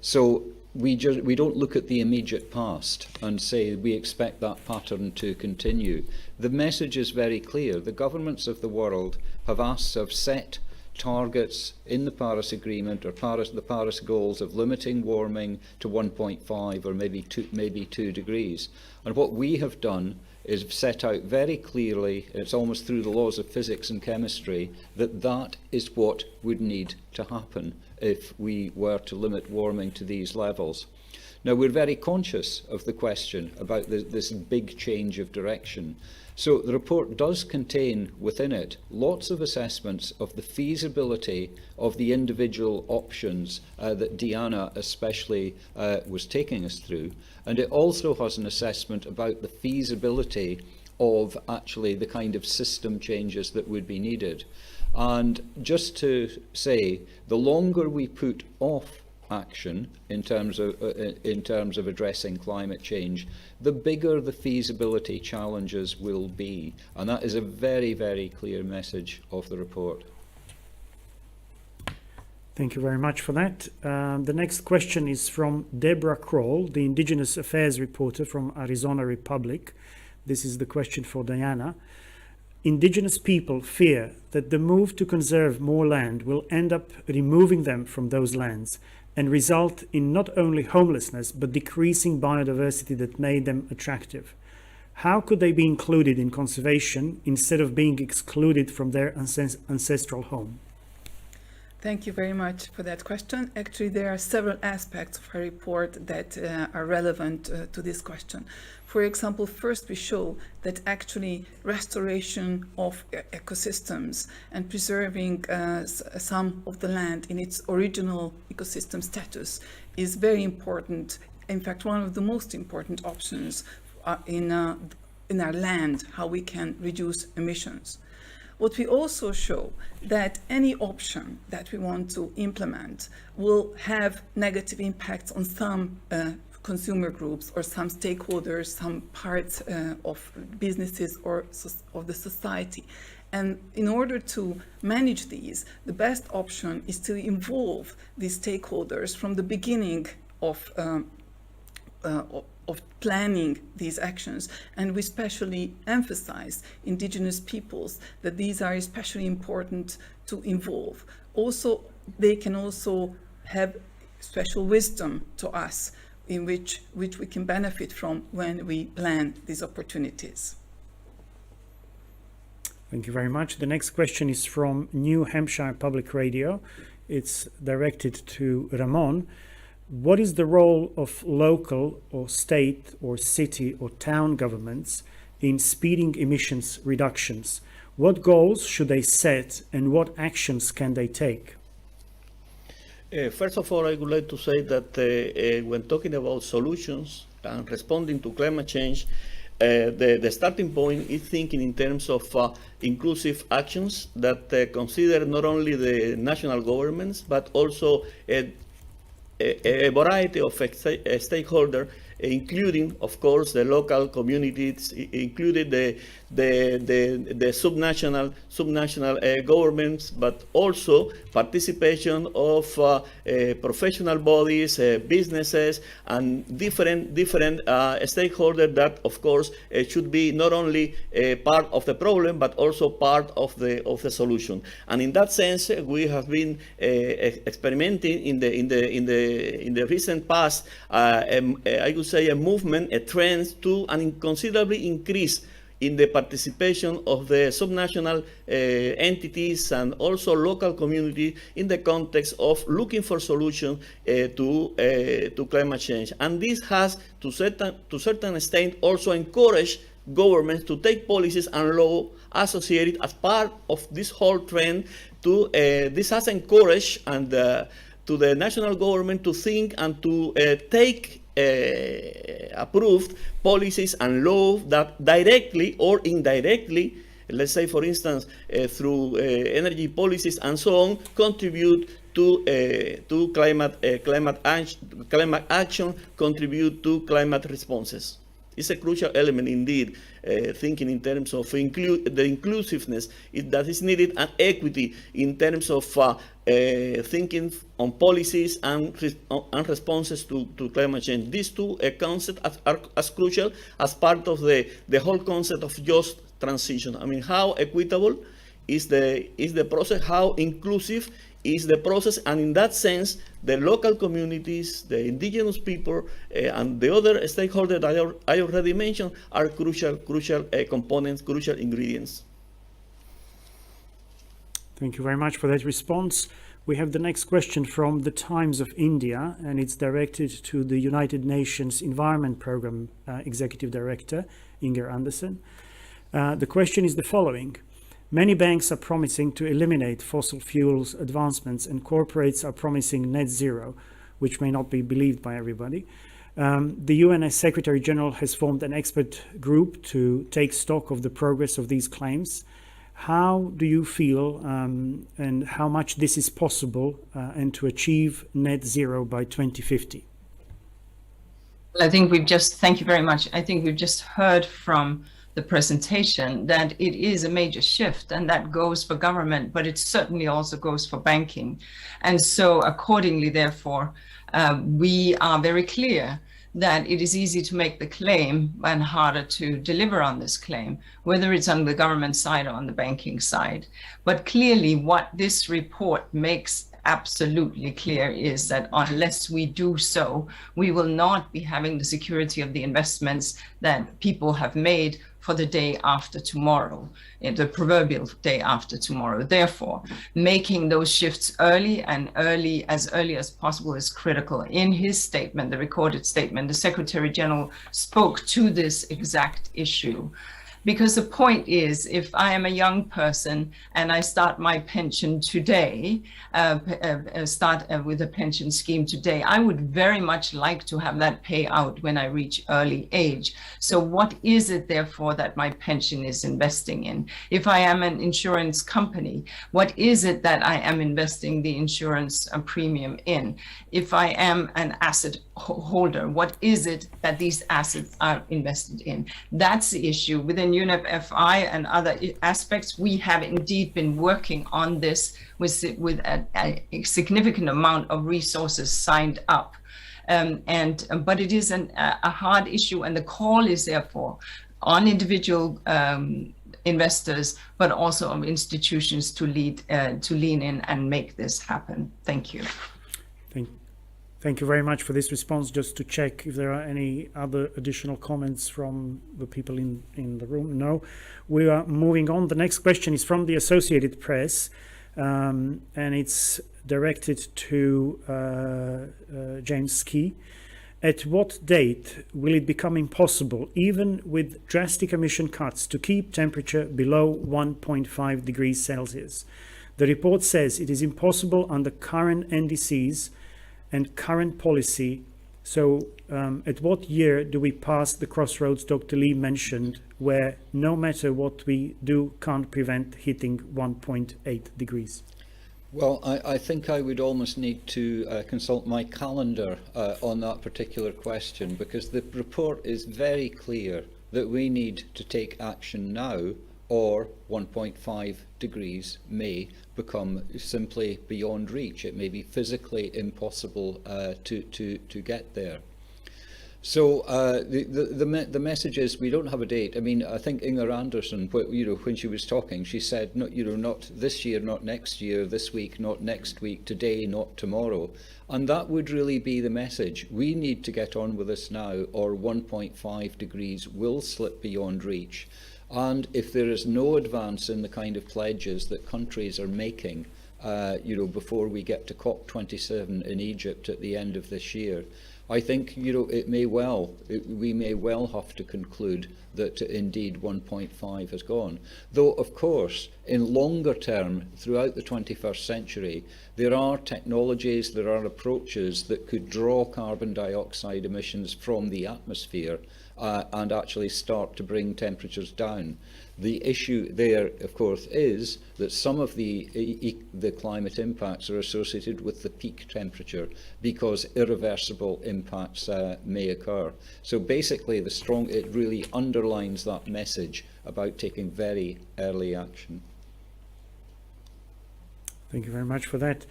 So we don't look at the immediate past and say we expect that pattern to continue. The message is very clear. The governments of the world have set targets in the Paris Agreement or the Paris goals of limiting warming to 1.5 or maybe 2 degrees. And what we have done is set out very clearly, it's almost through the laws of physics and chemistry, that that is what would need to happen if we were to limit warming to these levels. Now, we're very conscious of the question about this big change of direction. So the report does contain within it lots of assessments of the feasibility of the individual options that Diana especially was taking us through. And it also has an assessment about the feasibility of actually the kind of system changes that would be needed. And just to say, the longer we put off action in terms of addressing climate change, the bigger the feasibility challenges will be. And that is a very, very clear message of the report. Thank you very much for that. The next question is from Deborah Kroll, the Indigenous Affairs reporter from Arizona Republic. This is the question for Diana. Indigenous people fear that the move to conserve more land will end up removing them from those lands and result in not only homelessness, but decreasing biodiversity that made them attractive. How could they be included in conservation instead of being excluded from their ancestral home? Thank you very much for that question. Actually, there are several aspects of our report that are relevant to this question. For example, first we show that actually restoration of ecosystems and preserving some of the land in its original ecosystem status is very important. In fact, one of the most important options in our land, how we can reduce emissions. What we also show that any option that we want to implement will have negative impacts on some consumer groups or some stakeholders, some parts of businesses or of the society. And in order to manage these, the best option is to involve these stakeholders from the beginning of planning these actions, and we especially emphasize indigenous peoples that these are especially important to involve. Also, they can also have special wisdom to us in which we can benefit from when we plan these opportunities. Thank you very much. The next question is from New Hampshire Public Radio. It's directed to Ramon. What is the role of local or state or city or town governments in speeding emissions reductions? What goals should they set and what actions can they take? First of all, I would like to say that when talking about solutions and responding to climate change, the starting point is thinking in terms of inclusive actions that consider not only the national governments, but also a variety of stakeholders including, of course, the local communities, including the subnational governments, but also participation of professional bodies, businesses, and different stakeholders that, of course, should be not only part of the problem but also part of the solution. And in that sense, we have been experimenting in the recent past. I would say a movement, a trend to an considerably increase in the participation of the subnational entities and also local community in the context of looking for solutions to climate change. And this has, to certain extent, also encouraged governments to take policies and law associated as part of this whole trend. This has encouraged and to the national government to think and to take approved policies and laws that directly or indirectly, let's say for instance through energy policies and so on, contribute to climate action, contribute to climate responses. It's a crucial element indeed, thinking in terms of the inclusiveness that is needed and equity in terms of thinking on policies and responses to climate change. These two concepts are as crucial as part of the whole concept of just transition. I mean, how equitable is the process, how inclusive is the process, and in that sense, the local communities, the indigenous people, and the other stakeholders that I already mentioned are crucial components, crucial ingredients. Thank you very much for that response. We have the next question from the Times of India, and it's directed to the United Nations Environment Programme Executive Director, Inger Andersen. The question is the following. Many banks are promising to eliminate fossil fuels advancements, and corporates are promising net zero, which may not be believed by everybody. The UN Secretary General has formed an expert group to take stock of the progress of these claims. How do you feel and how much this is possible and to achieve net zero by 2050? Well, thank you very much. I think we've just heard from the presentation that it is a major shift, and that goes for government, but it certainly also goes for banking. And so accordingly, therefore, we are very clear that it is easy to make the claim and harder to deliver on this claim, whether it's on the government side or on the banking side. But clearly what this report makes absolutely clear is that unless we do so, we will not be having the security of the investments that people have made for the day after tomorrow, the proverbial day after tomorrow. Therefore, making those shifts as early as possible is critical. In his statement, the recorded statement, the Secretary General spoke to this exact issue. Because the point is, if I am a young person and I start my pension today, with a pension scheme today, I would very much like to have that pay out when I reach early age. So what is it, therefore, that my pension is investing in? If I am an insurance company, what is it that I am investing the insurance premium in? If I am an asset holder, what is it that these assets are invested in? That's the issue. Within UNEP-FI and other aspects, we have indeed been working on this with a significant amount of resources signed up. But it is a hard issue, and the call is therefore on individual investors, but also on institutions to lean in and make this happen. Thank you. Thank you very much for this response. Just to check if there are any other additional comments from the people in the room. No. We are moving on. The next question is from the Associated Press, and it's directed to James Skee. At what date will it become impossible, even with drastic emission cuts, to keep temperature below 1.5 degrees Celsius? The report says it is impossible under current NDCs and current policy. So at what year do we pass the crossroads Dr. Lee mentioned, where no matter what we do, can't prevent hitting 1.8 degrees? Well, I think I would almost need to consult my calendar on that particular question, because the report is very clear that we need to take action now, or 1.5 degrees may become simply beyond reach. It may be physically impossible to get there. So the message is we don't have a date. I mean, I think Inger Anderson, when she was talking, she said, not this year, not next year, this week, not next week, today, not tomorrow. And that would really be the message. We need to get on with this now, or 1.5 degrees will slip beyond reach. And if there is no advance in the kind of pledges that countries are making, before we get to COP27 in Egypt at the end of this year, I think we may well have to conclude that indeed 1.5 has gone. Though, of course, in longer term, throughout the 21st century, there are technologies, there are approaches that could draw carbon dioxide emissions from the atmosphere and actually start to bring temperatures down. The issue there, of course, is that some of the climate impacts are associated with the peak temperature, because irreversible impacts may occur. So basically, it really underlines that message about taking very early action. Thank you very much for that.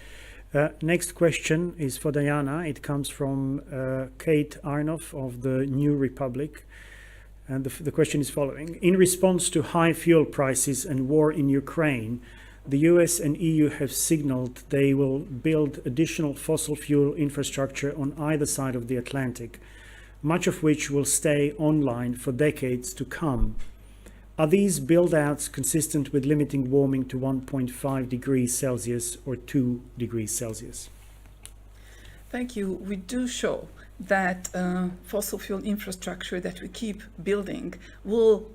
Next question is for Diana. It comes from Kate Arnoff of the New Republic. And the question is following. In response to high fuel prices and war in Ukraine, the US and EU have signaled they will build additional fossil fuel infrastructure on either side of the Atlantic, much of which will stay online for decades to come. Are these build-outs consistent with limiting warming to 1.5 degrees Celsius or 2 degrees Celsius? Thank you. We do show that fossil fuel infrastructure that we keep building,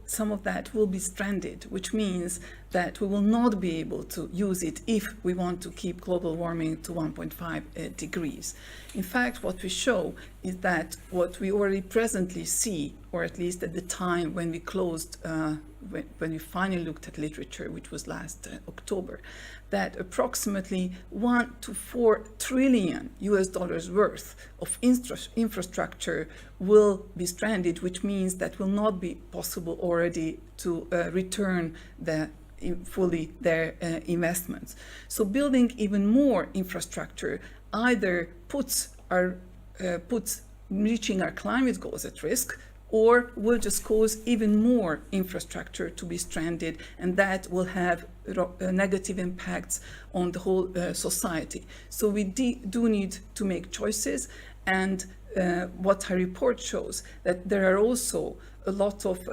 some of that will be stranded, which means that we will not be able to use it if we want to keep global warming to 1.5 degrees. In fact, what we show is that what we already presently see, or at least at the time when we closed, when we finally looked at literature, which was last October, that approximately 1 to 4 trillion US dollars worth of infrastructure will be stranded, which means that will not be possible already to return fully their investments. So building even more infrastructure either puts reaching our climate goals at risk, or will just cause even more infrastructure to be stranded, and that will have negative impacts on the whole society. So we do need to make choices, and what our report shows, that there are also a lot of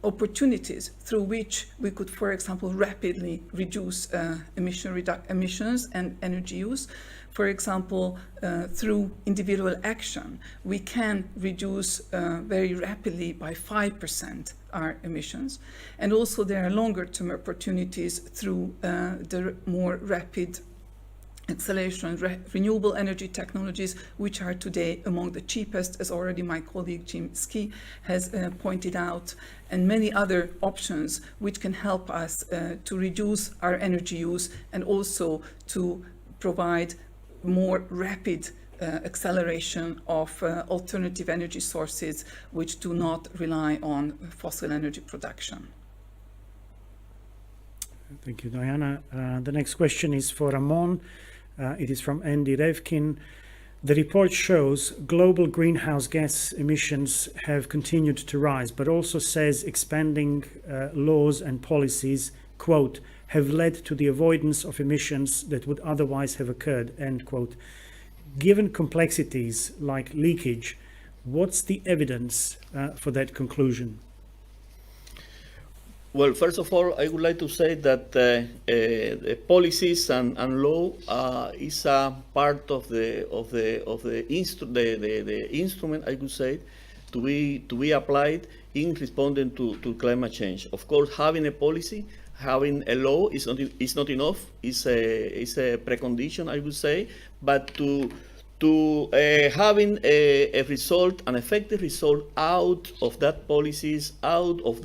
opportunities through which we could, for example, rapidly reduce emissions and energy use. For example, through individual action, we can reduce very rapidly by 5% our emissions. And also there are longer-term opportunities through the more rapid acceleration of renewable energy technologies, which are today among the cheapest, as already my colleague Jim Ski has pointed out, and many other options which can help us to reduce our energy use and also to provide more rapid acceleration of alternative energy sources which do not rely on fossil energy production. Thank you, Diana. The next question is for Ramon. It is from Andy Revkin. The report shows global greenhouse gas emissions have continued to rise, but also says expanding laws and policies, quote, have led to the avoidance of emissions that would otherwise have occurred, end quote. Given complexities like leakage, what's the evidence for that conclusion? Well, first of all, I would like to say that the policies and law is a part of the instrument, I could say, to be applied in responding to climate change. Of course, having a policy, having a law is not enough. It's a precondition, I would say. But to to having a result, an effective result out of that policies, out of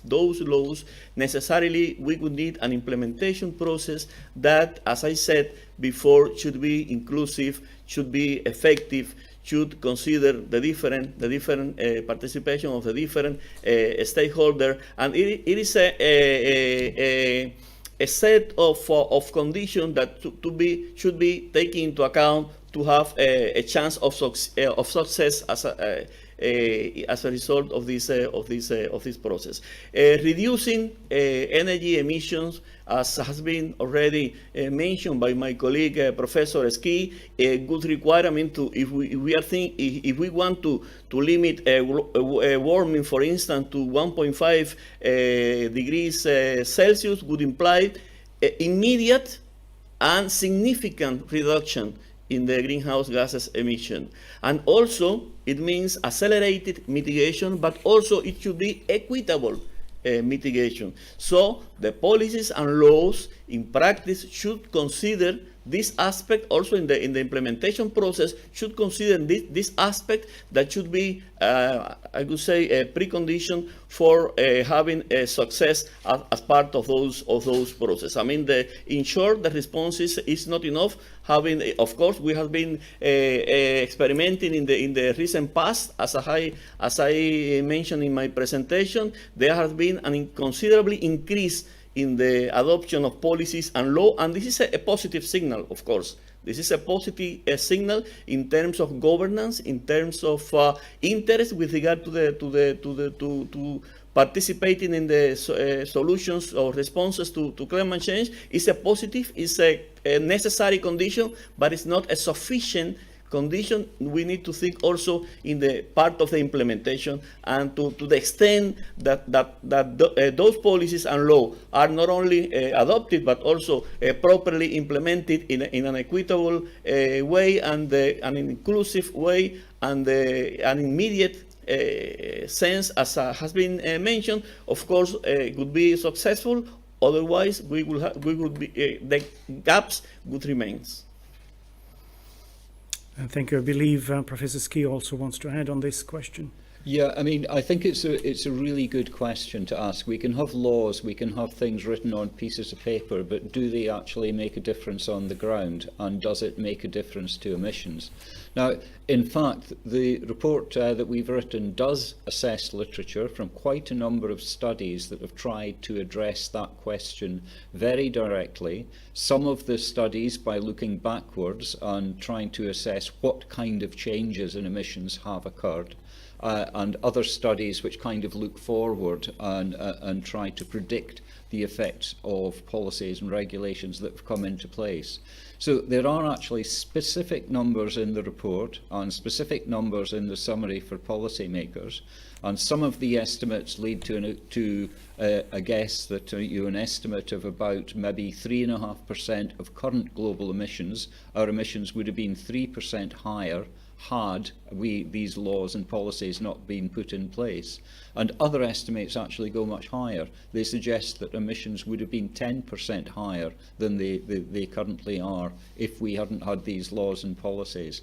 those laws. Necessarily, we would need an implementation process that, as I said before, should be inclusive, should be effective, should consider the different participation of the different stakeholders, and it is a set of conditions that should be taken into account to have a chance of success as a result of this process. Reducing energy emissions, as has been already mentioned by my colleague Professor Ski, a good requirement to if we want to limit warming, for instance, to 1.5 degrees Celsius, would imply immediate and significant reduction in the greenhouse gases emission. And also, it means accelerated mitigation, but also it should be equitable mitigation. So the policies and laws in practice should consider this aspect. Also in the implementation process should consider this aspect that should be, I would say, a precondition for having a success as part of those processes. I mean, in short, the response is not enough. Of course, we have been experimenting in the recent past. As I mentioned in my presentation, there has been a considerable increase in the adoption of policies and law, and this is a positive signal, of course. This is a positive signal in terms of governance, in terms of interest with regard to participating in the solutions or responses to climate change. Is a positive, is a necessary condition, but it's not a sufficient condition. We need to think also in the part of the implementation, and to the extent that those policies and law are not only adopted but also properly implemented in an equitable way and an inclusive way and an immediate sense, as has been mentioned. Of course, would be successful. Otherwise, the gaps would remain. Thank you. I believe Professor Ski also wants to add on this question. Yeah, I mean, I think it's a really good question to ask. We can have laws, we can have things written on pieces of paper, but do they actually make a difference on the ground? And does it make a difference to emissions? Now, in fact, the report that we've written does assess literature from quite a number of studies that have tried to address that question very directly. Some of the studies by looking backwards and trying to assess what kind of changes in emissions have occurred. And other studies which kind of look forward and try to predict the effects of policies and regulations that have come into place. So there are actually specific numbers in the report and specific numbers in the summary for policymakers, and some of the estimates lead to a guess that an estimate of about maybe 3.5% of current global emissions. Our emissions would have been 3% higher had these laws and policies not been put in place. And other estimates actually go much higher. They suggest that emissions would have been 10% higher than they currently are if we hadn't had these laws and policies.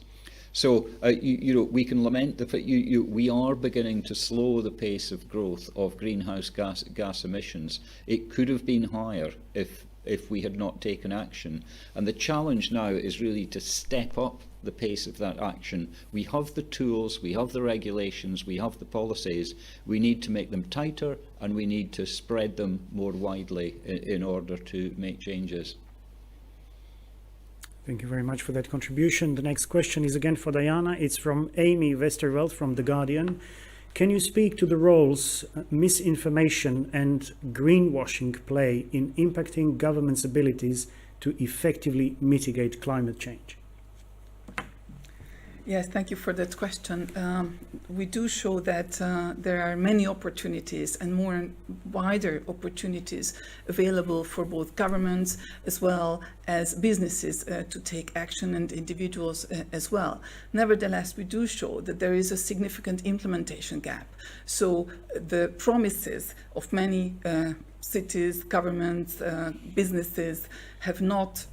So, we can lament the fact we are beginning to slow the pace of growth of greenhouse gas emissions. It could have been higher if we had not taken action. And the challenge now is really to step up the pace of that action. We have the tools, we have the regulations, we have the policies. We need to make them tighter, and we need to spread them more widely in order to make changes. Thank you very much for that contribution. The next question is again for Diana. It's from Amy Westerveld from The Guardian. Can you speak to the roles misinformation and greenwashing play in impacting governments' abilities to effectively mitigate climate change? Yes, thank you for that question. We do show that there are many opportunities and more wider opportunities available for both governments as well as businesses to take action, and individuals as well. Nevertheless, we do show that there is a significant implementation gap. So the promises of many cities, governments, businesses have not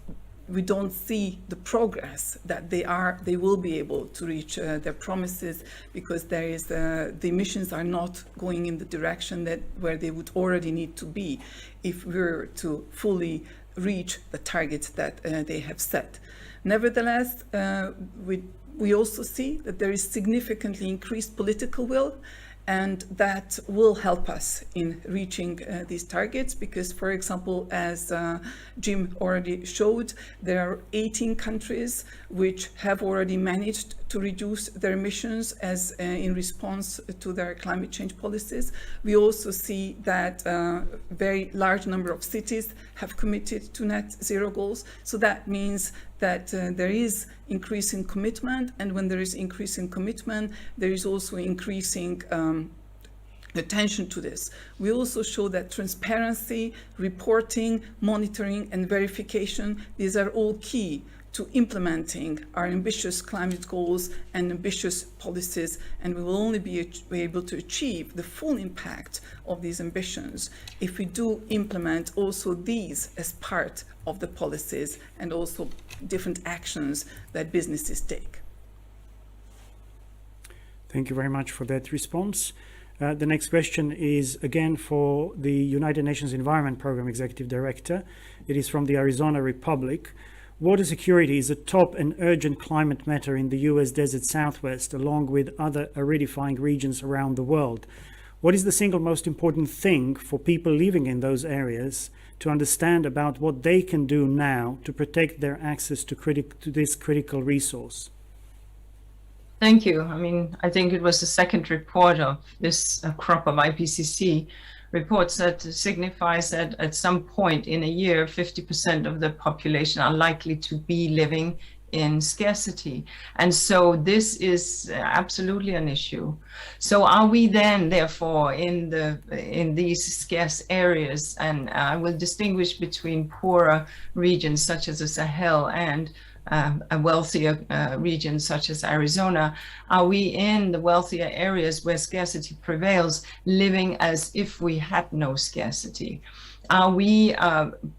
we don't see the progress that they will be able to reach their promises, because there is the emissions are not going in the direction that where they would already need to be if we were to fully reach the targets that they have set. Nevertheless, we also see that there is significantly increased political will, and that will help us in reaching these targets, because, for example, as Jim already showed, there are 18 countries which have already managed to reduce their emissions as in response to their climate change policies. We also see that a very large number of cities have committed to net zero goals. So that means that there is increasing commitment, and when there is increasing commitment, there is also increasing attention to this. We also show that transparency, reporting, monitoring, and verification, these are all key to implementing our ambitious climate goals and ambitious policies, and we will only be able to achieve the full impact of these ambitions if we do implement also these as part of the policies and also different actions that businesses take. Thank you very much for that response. The next question is again for the United Nations Environment Programme Executive Director. It is from the Arizona Republic. Water security is a top and urgent climate matter in the US Desert Southwest, along with other aridifying regions around the world. What is the single most important thing for people living in those areas to understand about what they can do now to protect their access to this critical resource? Thank you. I mean, I think it was the second report of this crop of IPCC reports that signifies that at some point in a year, 50% of the population are likely to be living in scarcity. And so this is absolutely an issue. So are we then, therefore, in these scarce areas, and I will distinguish between poorer regions such as the Sahel and a wealthier region such as Arizona, are we in the wealthier areas where scarcity prevails, living as if we had no scarcity? Are we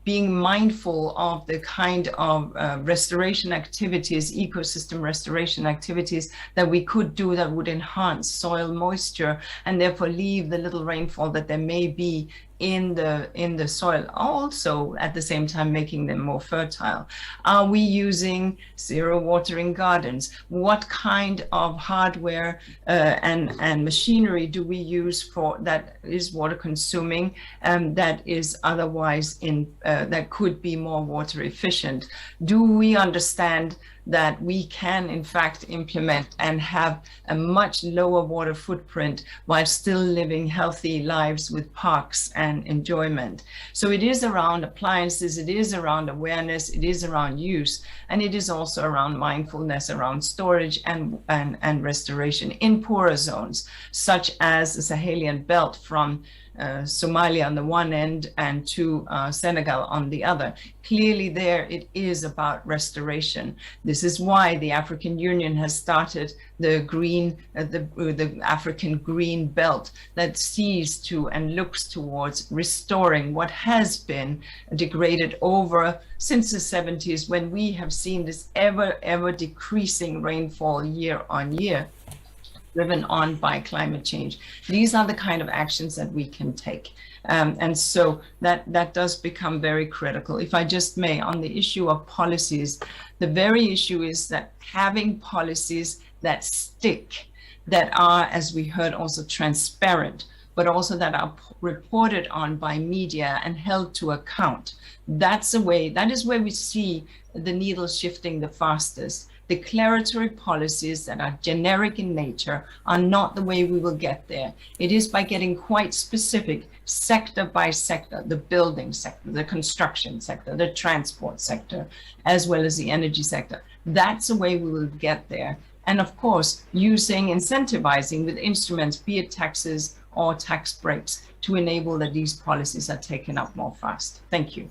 being mindful of the kind of restoration activities, ecosystem restoration activities that we could do that would enhance soil moisture and therefore leave the little rainfall that there may be in the soil, also at the same time making them more fertile? Are we using zero watering gardens? What kind of hardware and machinery do we use for that is water consuming and that is otherwise that could be more water efficient? Do we understand that we can in fact implement and have a much lower water footprint while still living healthy lives with parks and enjoyment? So it is around appliances, it is around awareness, it is around use, and it is also around mindfulness, around storage and restoration in poorer zones, such as the Sahelian belt from Somalia on the one end and to Senegal on the other. Clearly there it is about restoration. This is why the African Union has started the African Green Belt that sees to and looks towards restoring what has been degraded over since the 70s, when we have seen this ever decreasing rainfall year on year, driven on by climate change. These are the kind of actions that we can take. And so that does become very critical. If I just may, on the issue of policies, the very issue is that having policies that stick, that are, as we heard, also transparent, but also that are reported on by media and held to account. That is where we see the needle shifting the fastest. Declaratory policies that are generic in nature are not the way we will get there. It is by getting quite specific, sector by sector, the building sector, the construction sector, the transport sector, as well as the energy sector. That's the way we will get there. And of course, incentivizing with instruments, be it taxes or tax breaks, to enable that these policies are taken up more fast. Thank you.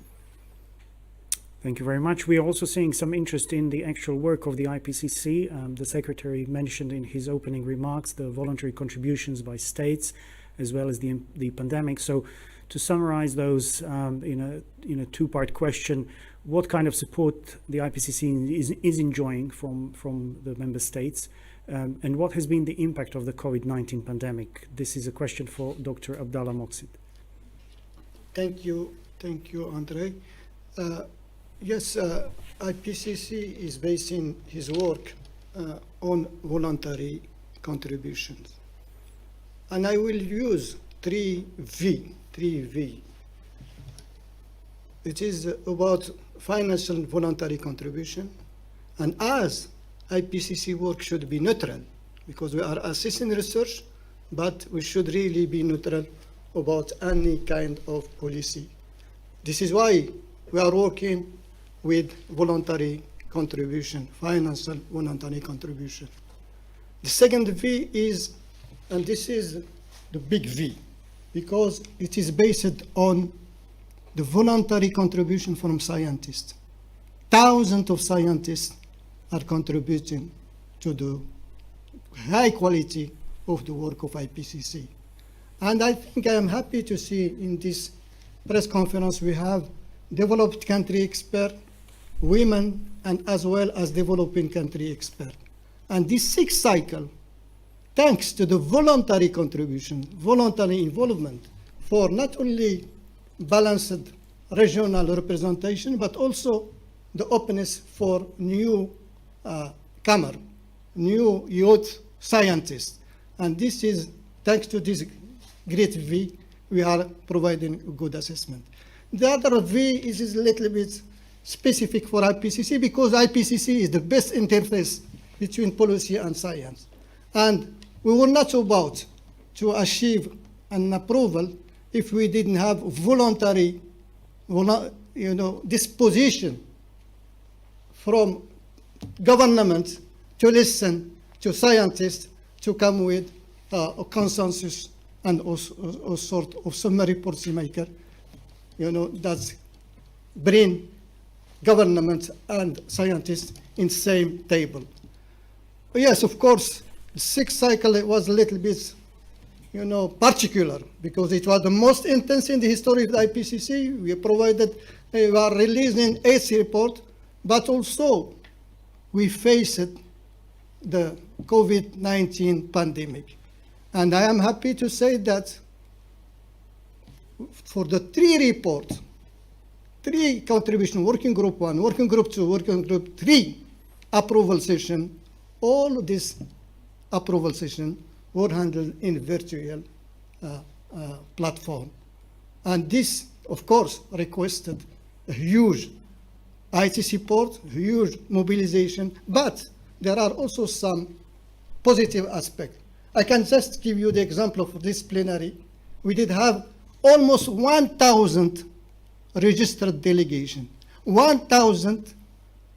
Thank you very much. We are also seeing some interest in the actual work of the IPCC. The Secretary mentioned in his opening remarks the voluntary contributions by states, as well as the pandemic. So to summarize those in a two-part question, what kind of support the IPCC is enjoying from the member states, and what has been the impact of the COVID-19 pandemic? This is a question for Dr. Abdallah Moqsid. Thank you, Andre. Yes, IPCC is basing his work on voluntary contributions. And I will use 3V. It is about financial voluntary contribution. And as IPCC work should be neutral, because we are assessing research, but we should really be neutral about any kind of policy. This is why we are working with voluntary contribution, financial voluntary contribution. The second V is, and this is the big V, because it is based on the voluntary contribution from scientists. Thousands of scientists are contributing to the high quality of the work of IPCC. And I think I am happy to see in this press conference we have developed country experts, women, and as well as developing country experts. And this sixth cycle, thanks to the voluntary contribution, voluntary involvement for not only balanced regional representation, but also the openness for new new youth scientists. And this is, thanks to this great V, we are providing a good assessment. The other V is a little bit specific for IPCC, because IPCC is the best interface between policy and science. And we were not about to achieve an approval if we didn't have voluntary disposition from government to listen to scientists to come with a consensus and also a sort of summary policymaker, that bring government and scientists in same table. Yes, of course, the sixth cycle was a little bit, particular, because it was the most intense in the history of the IPCC. We are releasing 8th report, but also we faced the COVID-19 pandemic. And I am happy to say that for the 3 reports, 3 contribution, working group 1, working group 2, working group 3 approval session, all this approval session were handled in virtual platform. And this, of course, requested a huge IT support, huge mobilization, but there are also some positive aspects. I can just give you the example of this plenary. We did have almost 1,000 registered delegation. 1,000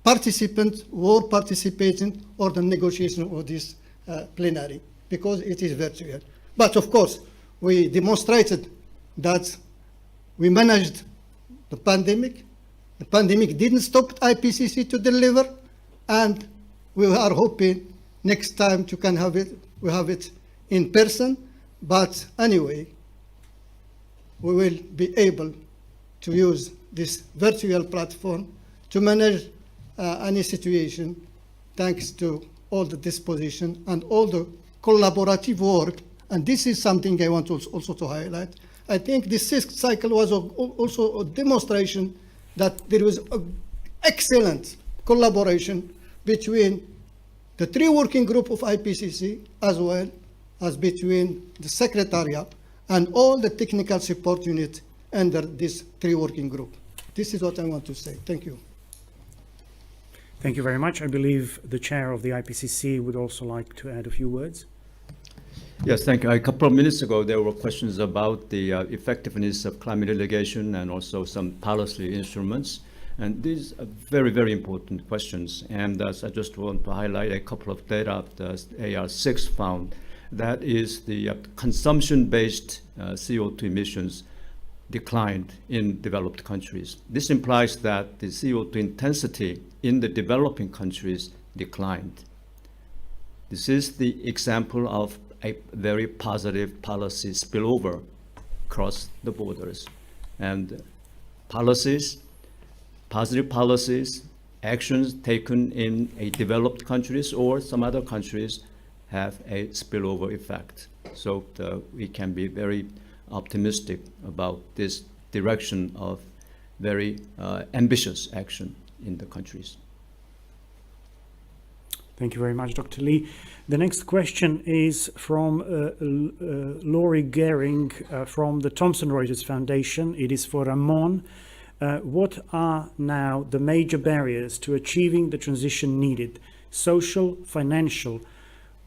participants were participating or the negotiation of this plenary, because it is virtual. But of course, we demonstrated that we managed the pandemic. The pandemic didn't stop IPCC to deliver, and we are hoping next time we have it in person. But anyway, we will be able to use this virtual platform to manage any situation, thanks to all the disposition and all the collaborative work. And this is something I want also to highlight. I think this 6th cycle was also a demonstration that there was excellent collaboration between the 3 working group of IPCC, as well as between the Secretariat and all the technical support unit under this 3 working group. This is what I want to say. Thank you. Thank you very much. I believe the chair of the IPCC would also like to add a few words. Yes, thank you. A couple of minutes ago, there were questions about the effectiveness of climate mitigation and also some policy instruments. And these are very, very important questions. And I just want to highlight a couple of data that AR6 found. That is the consumption-based CO2 emissions declined in developed countries. This implies that the CO2 intensity in the developing countries declined. This is the example of a very positive policy spillover across the borders. And policies positive policies, actions taken in developed countries or some other countries have a spillover effect. So we can be very optimistic about this direction of very ambitious action in the countries. Thank you very much, Dr. Lee. The next question is from Laurie Gehring from the Thomson Reuters Foundation. It is for Ramon. What are now the major barriers to achieving the transition needed? Social, financial?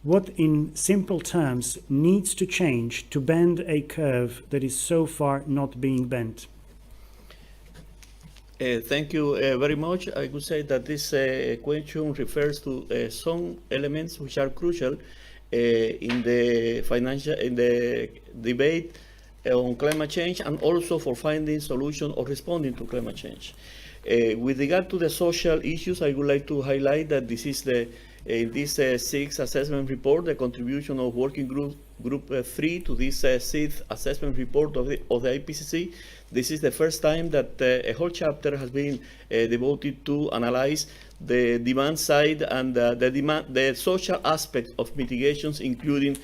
What, in simple terms, needs to change to bend a curve that is so far not being bent? Thank you very much. I would say that this question refers to some elements which are crucial in the debate on climate change and also for finding solutions or responding to climate change. With regard to the social issues, I would like to highlight that this is in this sixth assessment report, the contribution of working group 3 to this sixth assessment report of the IPCC. This is the first time that a whole chapter has been devoted to analyze the demand side and the social aspect of mitigations, including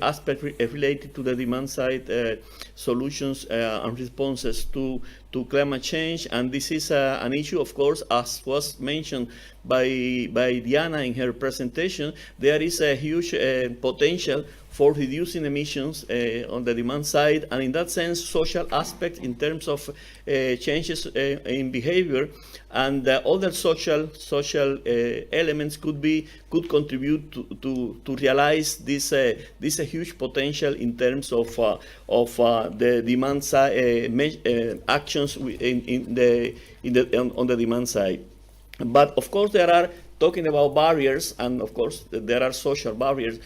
aspects related to the demand side solutions and responses to climate change. And this is an issue, of course, as was mentioned by Diana in her presentation. There is a huge potential for reducing emissions on the demand side, and in that sense, social aspect in terms of changes in behavior and other social elements could contribute to realize this huge potential in terms of the demand side actions on the demand side. But of course, there are talking about barriers, and of course there are social barriers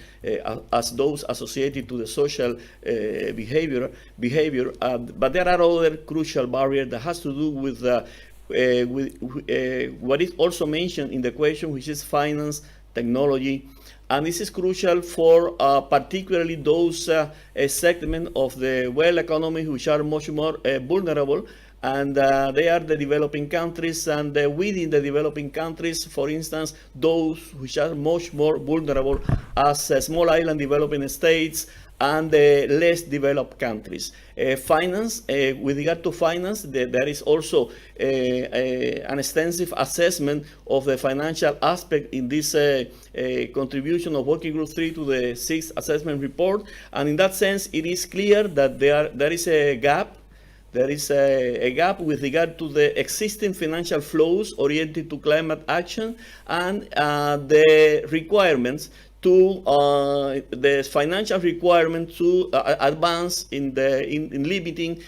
as those associated to the social behavior. But there are other crucial barriers that has to do with what is also mentioned in the question, which is finance, technology, and this is crucial for particularly those segments of the world economy which are much more vulnerable. And they are the developing countries, and within the developing countries, for instance, those which are much more vulnerable as small island developing states and less developed countries. Finance, with regard to finance, there is also an extensive assessment of the financial aspect in this contribution of Working Group 3 to the 6th assessment report. And in that sense, it is clear that there is a gap. There is a gap with regard to the existing financial flows oriented to climate action and the requirements to the financial requirement to advance in limiting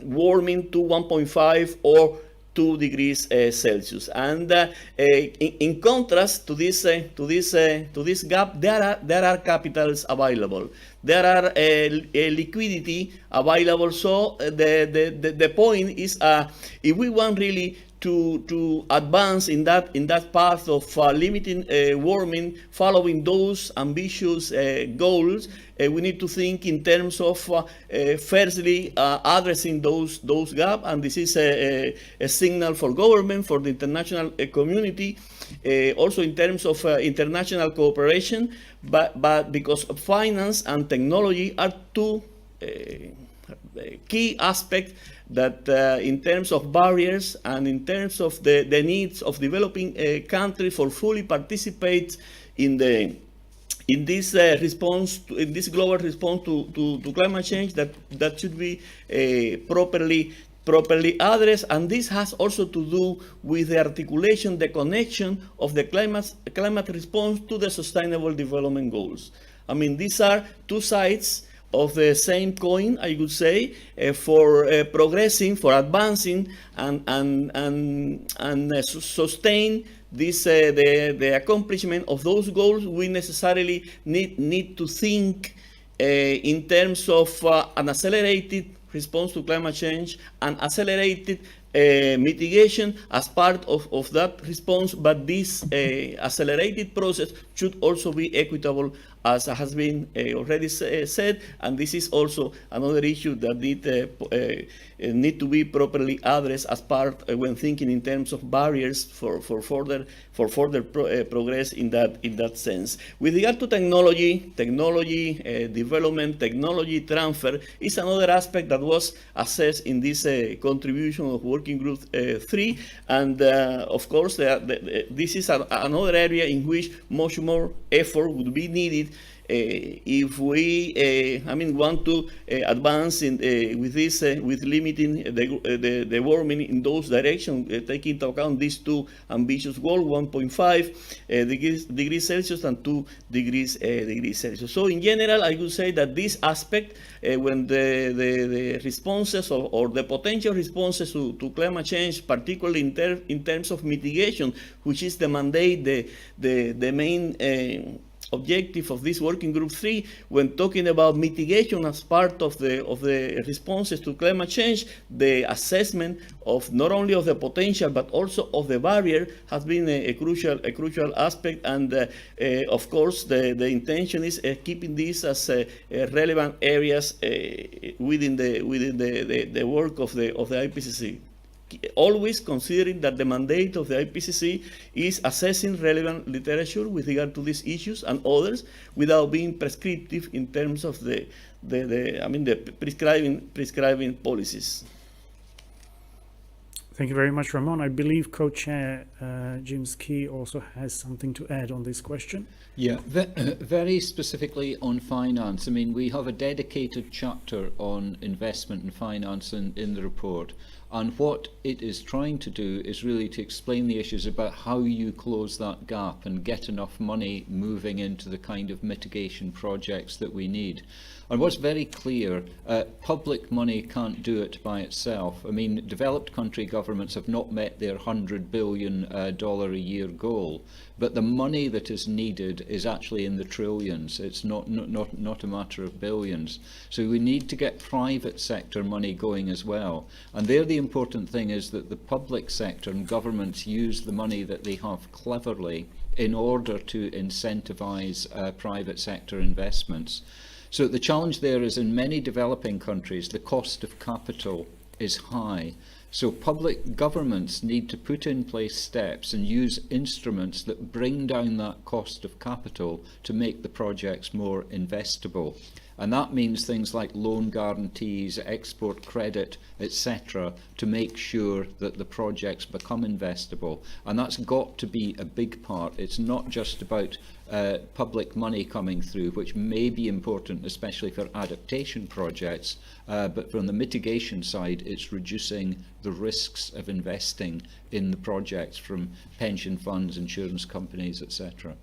warming to 1.5 or 2 degrees Celsius. And in contrast to this gap, there are capitals available. There are liquidity available. So the point is, if we want really to advance in that path of limiting warming, following those ambitious goals, we need to think in terms of firstly addressing those gaps, and this is a signal for government, for the international community, also in terms of international cooperation, but because finance and technology are two key aspects that in terms of barriers and in terms of the needs of developing countries for fully participate in this response, in this global response to climate change, that should be properly addressed. And this has also to do with the articulation, the connection of the climate response to the Sustainable Development Goals. I mean, these are two sides of the same coin, I would say, for progressing, for advancing, and sustain this the accomplishment of those goals. We necessarily need to think in terms of an accelerated response to climate change and accelerated mitigation as part of that response, but this accelerated process should also be equitable as has been already said, and this is also another issue that need to be properly addressed as part when thinking in terms of barriers for further progress in that sense. With regard to technology development, technology transfer is another aspect that was assessed in this contribution of Working Group 3, and of course this is another area in which much more effort would be needed if we want to advance with limiting the warming in those directions, taking into account these two ambitious goals, 1.5 degrees Celsius and 2 degrees Celsius. So in general, I would say that this aspect, when the responses or the potential responses to climate change, particularly in terms of mitigation, which is the mandate, the main objective of this Working Group 3, when talking about mitigation as part of the responses to climate change, the assessment of not only of the potential but also of the barrier has been a crucial aspect, and of course the intention is keeping these as relevant areas within the work of the IPCC. Always considering that the mandate of the IPCC is assessing relevant literature with regard to these issues and others, without being prescriptive in terms of the prescribing policies. Thank you very much, Ramon. I believe Co-Chair Jim Ski also has something to add on this question. Yeah, very specifically on finance. I mean, we have a dedicated chapter on investment and finance in the report. And what it is trying to do is really to explain the issues about how you close that gap and get enough money moving into the kind of mitigation projects that we need. And what's very clear, public money can't do it by itself. I mean, developed country governments have not met their $100 billion a year goal, but the money that is needed is actually in the trillions. It's not a matter of billions. So we need to get private sector money going as well. And there the important thing is that the public sector and governments use the money that they have cleverly in order to incentivize private sector investments. So the challenge there is, in many developing countries, the cost of capital is high. So public governments need to put in place steps and use instruments that bring down that cost of capital to make the projects more investable. And that means things like loan guarantees, export credit, etc., to make sure that the projects become investable. And that's got to be a big part. It's not just about public money coming through, which may be important, especially for adaptation projects, but from the mitigation side, it's reducing the risks of investing in the projects from pension funds, insurance companies, etc.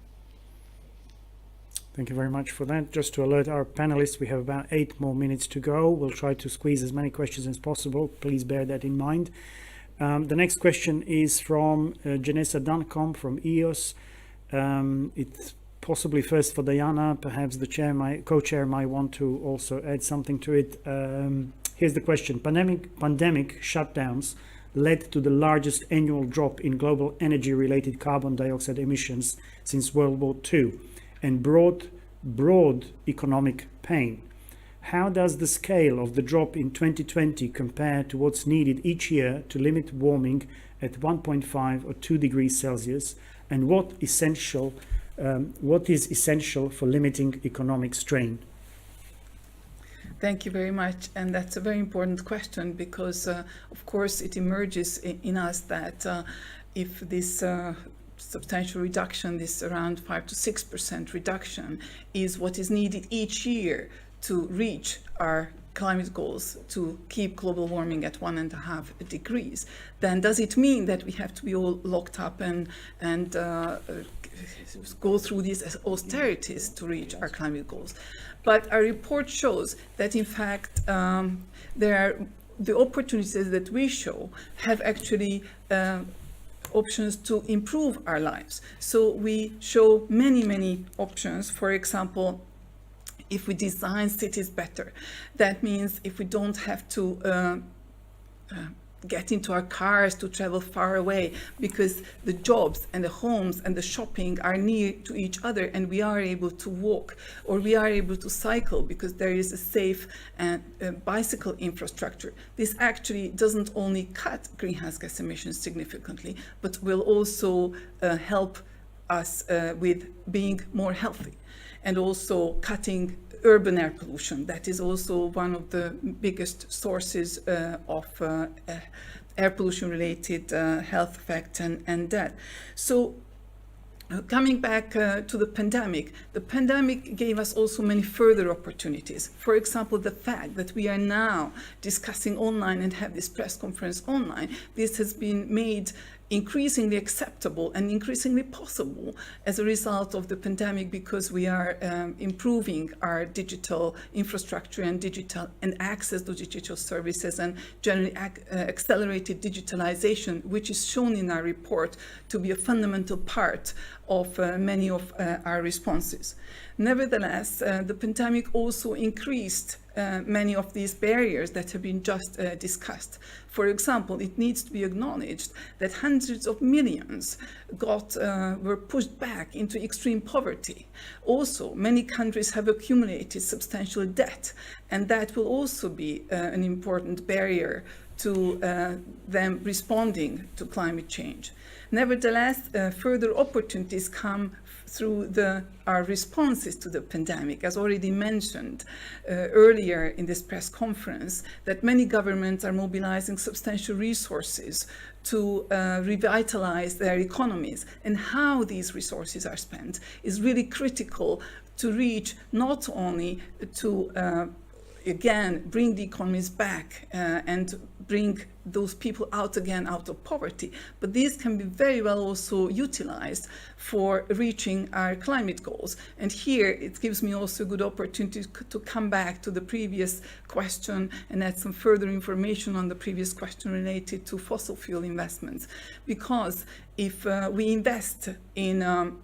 Thank you very much for that. Just to alert our panelists, we have about 8 more minutes to go. We'll try to squeeze as many questions as possible. Please bear that in mind. The next question is from Janessa Duncombe from EOS. It's possibly first for Diana. Perhaps the co-chair might want to also add something to it. Here's the question. Pandemic shutdowns led to the largest annual drop in global energy-related carbon dioxide emissions since World War II. And broad economic pain. How does the scale of the drop in 2020 compare to what's needed each year to limit warming at 1.5 or 2 degrees Celsius? And what is essential for limiting economic strain? Thank you very much. And that's a very important question because, of course, it emerges in us that if this substantial reduction, this around 5 to 6% reduction, is what is needed each year to reach our climate goals, to keep global warming at 1.5 degrees, then does it mean that we have to be all locked up and go through these austerities to reach our climate goals? But our report shows that, in fact, the opportunities that we show have actually options to improve our lives. So we show many options. For example, if we design cities better, that means if we don't have to get into our cars to travel far away, because the jobs and the homes and the shopping are near to each other, and we are able to walk, or we are able to cycle because there is a safe and bicycle infrastructure. This actually doesn't only cut greenhouse gas emissions significantly, but will also help us with being more healthy, and also cutting urban air pollution. That is also one of the biggest sources of air pollution related health effects and death. So coming back to the pandemic gave us also many further opportunities. For example, the fact that we are now discussing online and have this press conference online, this has been made increasingly acceptable and increasingly possible as a result of the pandemic, because we are improving our digital infrastructure and access to digital services, and generally accelerated digitalization, which is shown in our report to be a fundamental part of many of our responses. Nevertheless, the pandemic also increased many of these barriers that have been just discussed. For example, it needs to be acknowledged that hundreds of millions were pushed back into extreme poverty. Also, many countries have accumulated substantial debt, and that will also be an important barrier to them responding to climate change. Nevertheless, further opportunities come through our responses to the pandemic. As already mentioned earlier in this press conference, that many governments are mobilizing substantial resources to revitalize their economies, and how these resources are spent is really critical to reach not only to again bring the economies back and bring those people out of poverty, but these can be very well also utilized for reaching our climate goals. And here it gives me also a good opportunity to come back to the previous question and add some further information on the previous question related to fossil fuel investments. Because if we invest in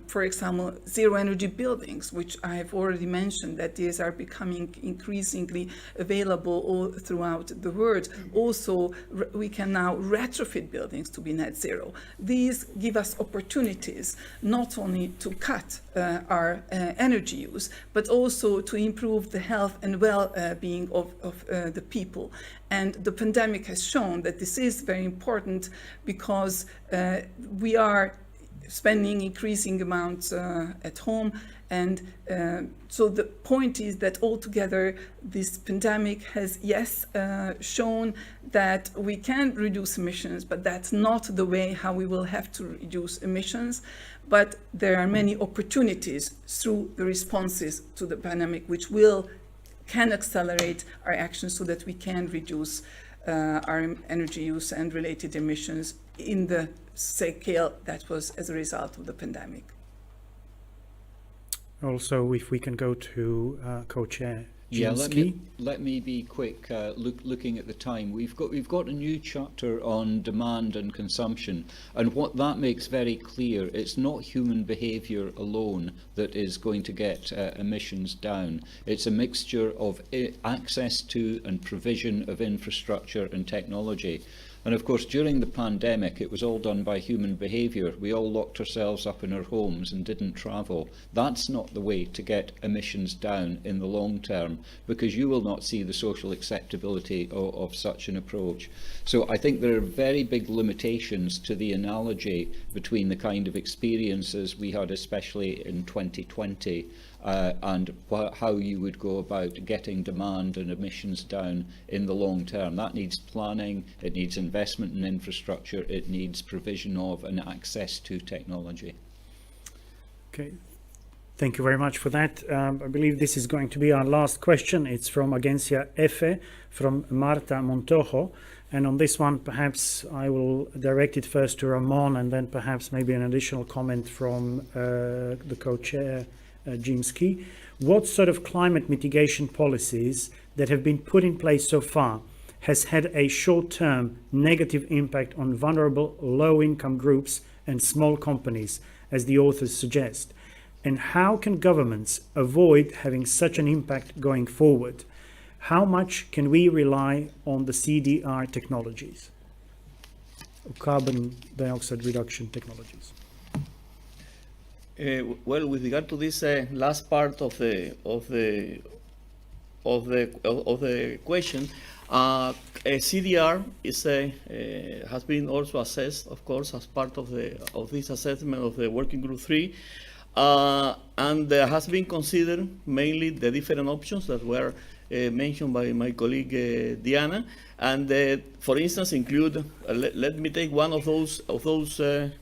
for example, zero energy buildings, which I have already mentioned that these are becoming increasingly available all throughout the world. Also, we can now retrofit buildings to be net zero. These give us opportunities not only to cut our energy use, but also to improve the health and well-being of the people. And the pandemic has shown that this is very important, because we are spending increasing amounts at home. And so the point is that altogether this pandemic has, yes, shown that we can reduce emissions, but that's not the way how we will have to reduce emissions. But there are many opportunities through the responses to the pandemic, which can accelerate our actions so that we can reduce our energy use and related emissions in the scale that was as a result of the pandemic. Also, if we can go to co-chair Yeah, Jimski. let me be quick. Looking at the time, we've got a new chapter on demand and consumption, and what that makes very clear, it's not human behaviour alone that is going to get emissions down. It's a mixture of access to and provision of infrastructure and technology. And of course, during the pandemic, it was all done by human behaviour. We all locked ourselves up in our homes and didn't travel. That's not the way to get emissions down in the long term, because you will not see the social acceptability of such an approach. So I think there are very big limitations to the analogy between the kind of experiences we had, especially in 2020, and how you would go about getting demand and emissions down in the long term. That needs planning, it needs investment in infrastructure, it needs provision of and access to technology. Okay, thank you very much for that. I believe this is going to be our last question. It's from Agencia EFE, from Marta Montojo. And on this one, perhaps I will direct it first to Ramon, and then perhaps maybe an additional comment from the co-chair, Jimski. What sort of climate mitigation policies that have been put in place so far has had a short-term negative impact on vulnerable low-income groups and small companies, as the authors suggest? And how can governments avoid having such an impact going forward? How much can we rely on the CDR technologies, carbon dioxide reduction technologies? Well, with regard to this last part of the question, CDR is has been also assessed, of course, as part of this assessment of the Working Group 3, and has been considered mainly the different options that were mentioned by my colleague Diana, and for instance include. Let me take one of those options with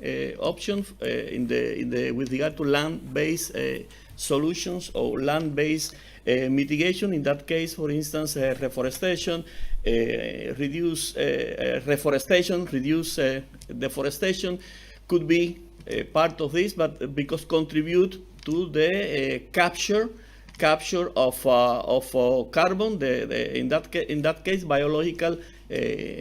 regard to land-based solutions or land-based mitigation. In that case, for instance, reforestation, reduce reforestation, reduce deforestation could be part of this, but because contribute to the capture of carbon, in that case biological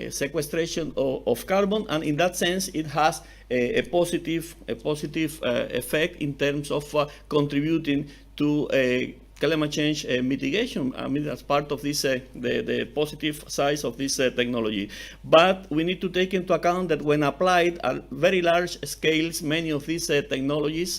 sequestration of carbon, and in that sense it has a positive effect in terms of contributing to climate change mitigation. I mean, that's part of this the positive side of this technology. But we need to take into account that when applied at very large scales, many of these technologies,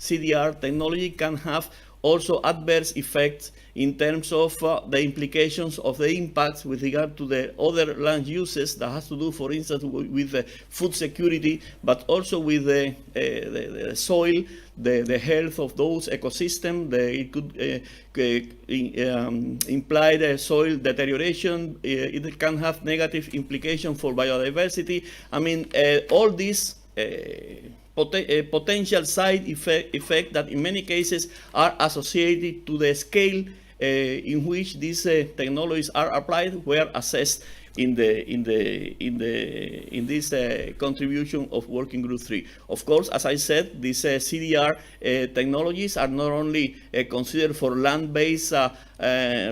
CDR technology, can have also adverse effects in terms of the implications of the impacts with regard to the other land uses that has to do, for instance, with food security, but also with the soil, the health of those ecosystems. It could imply the soil deterioration. It can have negative implications for biodiversity. I mean, all these potential side effect that in many cases are associated to the scale in which these technologies are applied were assessed in this contribution of Working Group 3. Of course, as I said, these CDR technologies are not only considered for land-based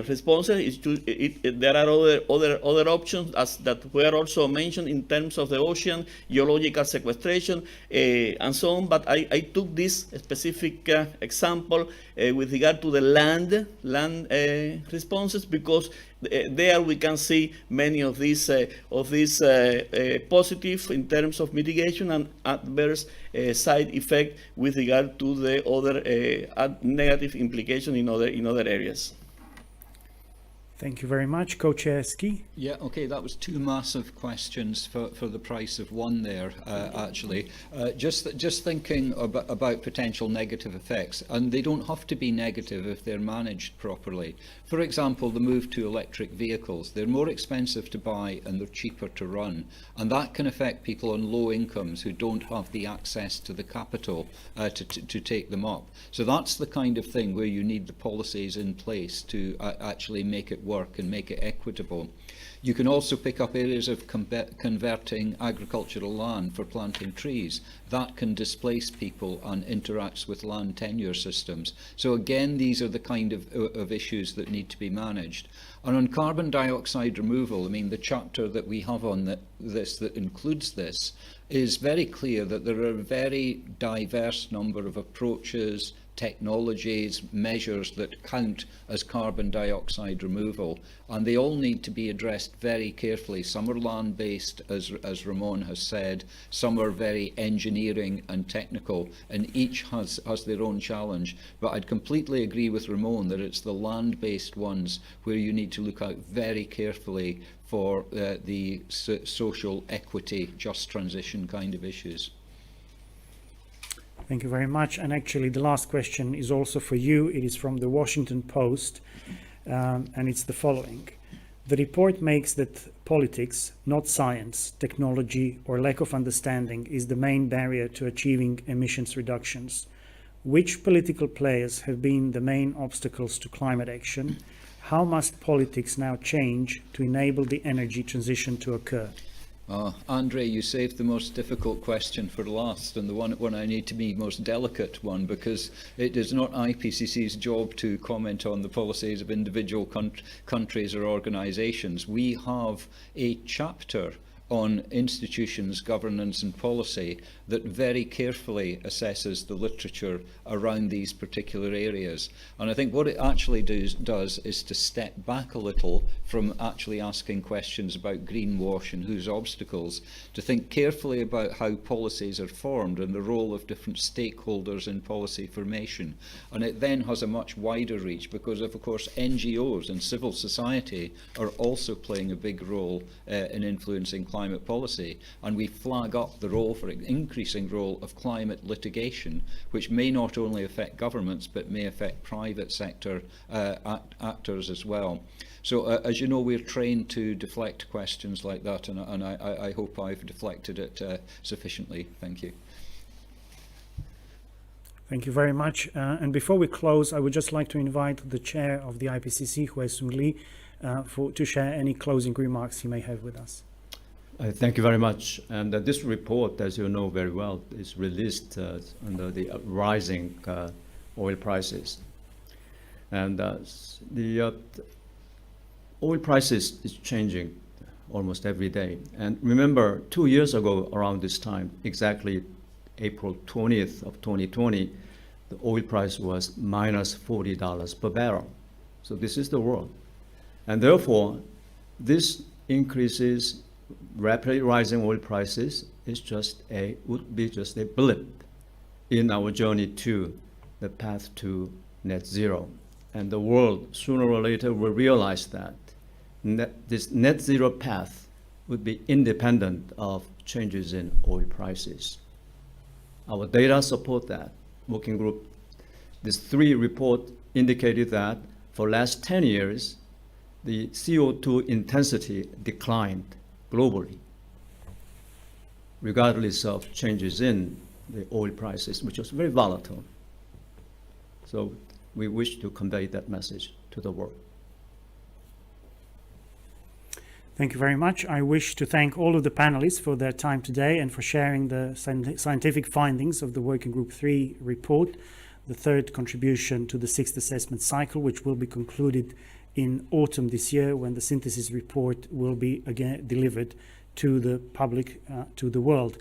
responses. There are other options that were also mentioned in terms of the ocean, geological sequestration, and so on. But I took this specific example with regard to the land responses, because there we can see many of these positive in terms of mitigation and adverse side effect with regard to the other negative implication in other areas. Thank you very much. Co-Chair Ski. Yeah, okay, that was two massive questions for the price of one there, actually. Just thinking about potential negative effects, and they don't have to be negative if they're managed properly. For example, the move to electric vehicles. They're more expensive to buy and they're cheaper to run, and that can affect people on low incomes who don't have the access to the capital to take them up. So that's the kind of thing where you need the policies in place to actually make it work and make it equitable. You can also pick up areas of converting agricultural land for planting trees. That can displace people and interacts with land tenure systems. So again, these are the kind of issues that need to be managed. And on carbon dioxide removal, I mean, the chapter that we have on this that includes this is very clear that there are a very diverse number of approaches, technologies, measures that count as carbon dioxide removal, and they all need to be addressed very carefully. Some are land-based, as Ramon has said, some are very engineering and technical, and each has their own challenge. But I'd completely agree with Ramon that it's the land-based ones where you need to look out very carefully for the social equity, just transition kind of issues. Thank you very much. And actually, the last question is also for you. It is from the Washington Post, and it's the following. The report makes that politics, not science, technology, or lack of understanding is the main barrier to achieving emissions reductions. Which political players have been the main obstacles to climate action? How must politics now change to enable the energy transition to occur? Andre, you saved the most difficult question for last, and the one I need to be most delicate one, because it is not IPCC's job to comment on the policies of individual countries or organisations. We have a chapter on institutions, governance and policy that very carefully assesses the literature around these particular areas. And I think what it actually does is to step back a little from actually asking questions about greenwash and whose obstacles, to think carefully about how policies are formed and the role of different stakeholders in policy formation. And it then has a much wider reach because of course NGOs and civil society are also playing a big role in influencing climate policy, and we flag up the role for increasing role of climate litigation, which may not only affect governments but may affect private sector actors as well. So as you know, we're trained to deflect questions like that, and I hope I've deflected it sufficiently. Thank you. Thank you very much. And before we close, I would just like to invite the chair of the IPCC, Hwee-Sung Lee, to share any closing remarks he may have with us. Thank you very much. And this report, as you know very well, is released under the rising oil prices. And the oil prices is changing almost every day. And remember, 2 years ago around this time, exactly April 20th of 2020, the oil price was minus $40 per barrel. So this is the world. And therefore, this increases rapidly rising oil prices would be just a blip in our journey to the path to net zero. And the world sooner or later will realize that this net zero path would be independent of changes in oil prices. Our data support that. Working group, this 3 report indicated that for last 10 years, the CO2 intensity declined globally, regardless of changes in the oil prices, which was very volatile. So we wish to convey that message to the world. Thank you very much. I wish to thank all of the panelists for their time today and for sharing the scientific findings of the Working Group 3 report, the 3rd contribution to the 6th assessment cycle, which will be concluded in autumn this year when the synthesis report will be again delivered to the public, to the world.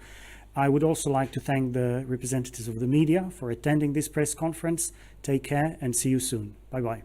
I would also like to thank the representatives of the media for attending this press conference. Take care and see you soon. Bye-bye.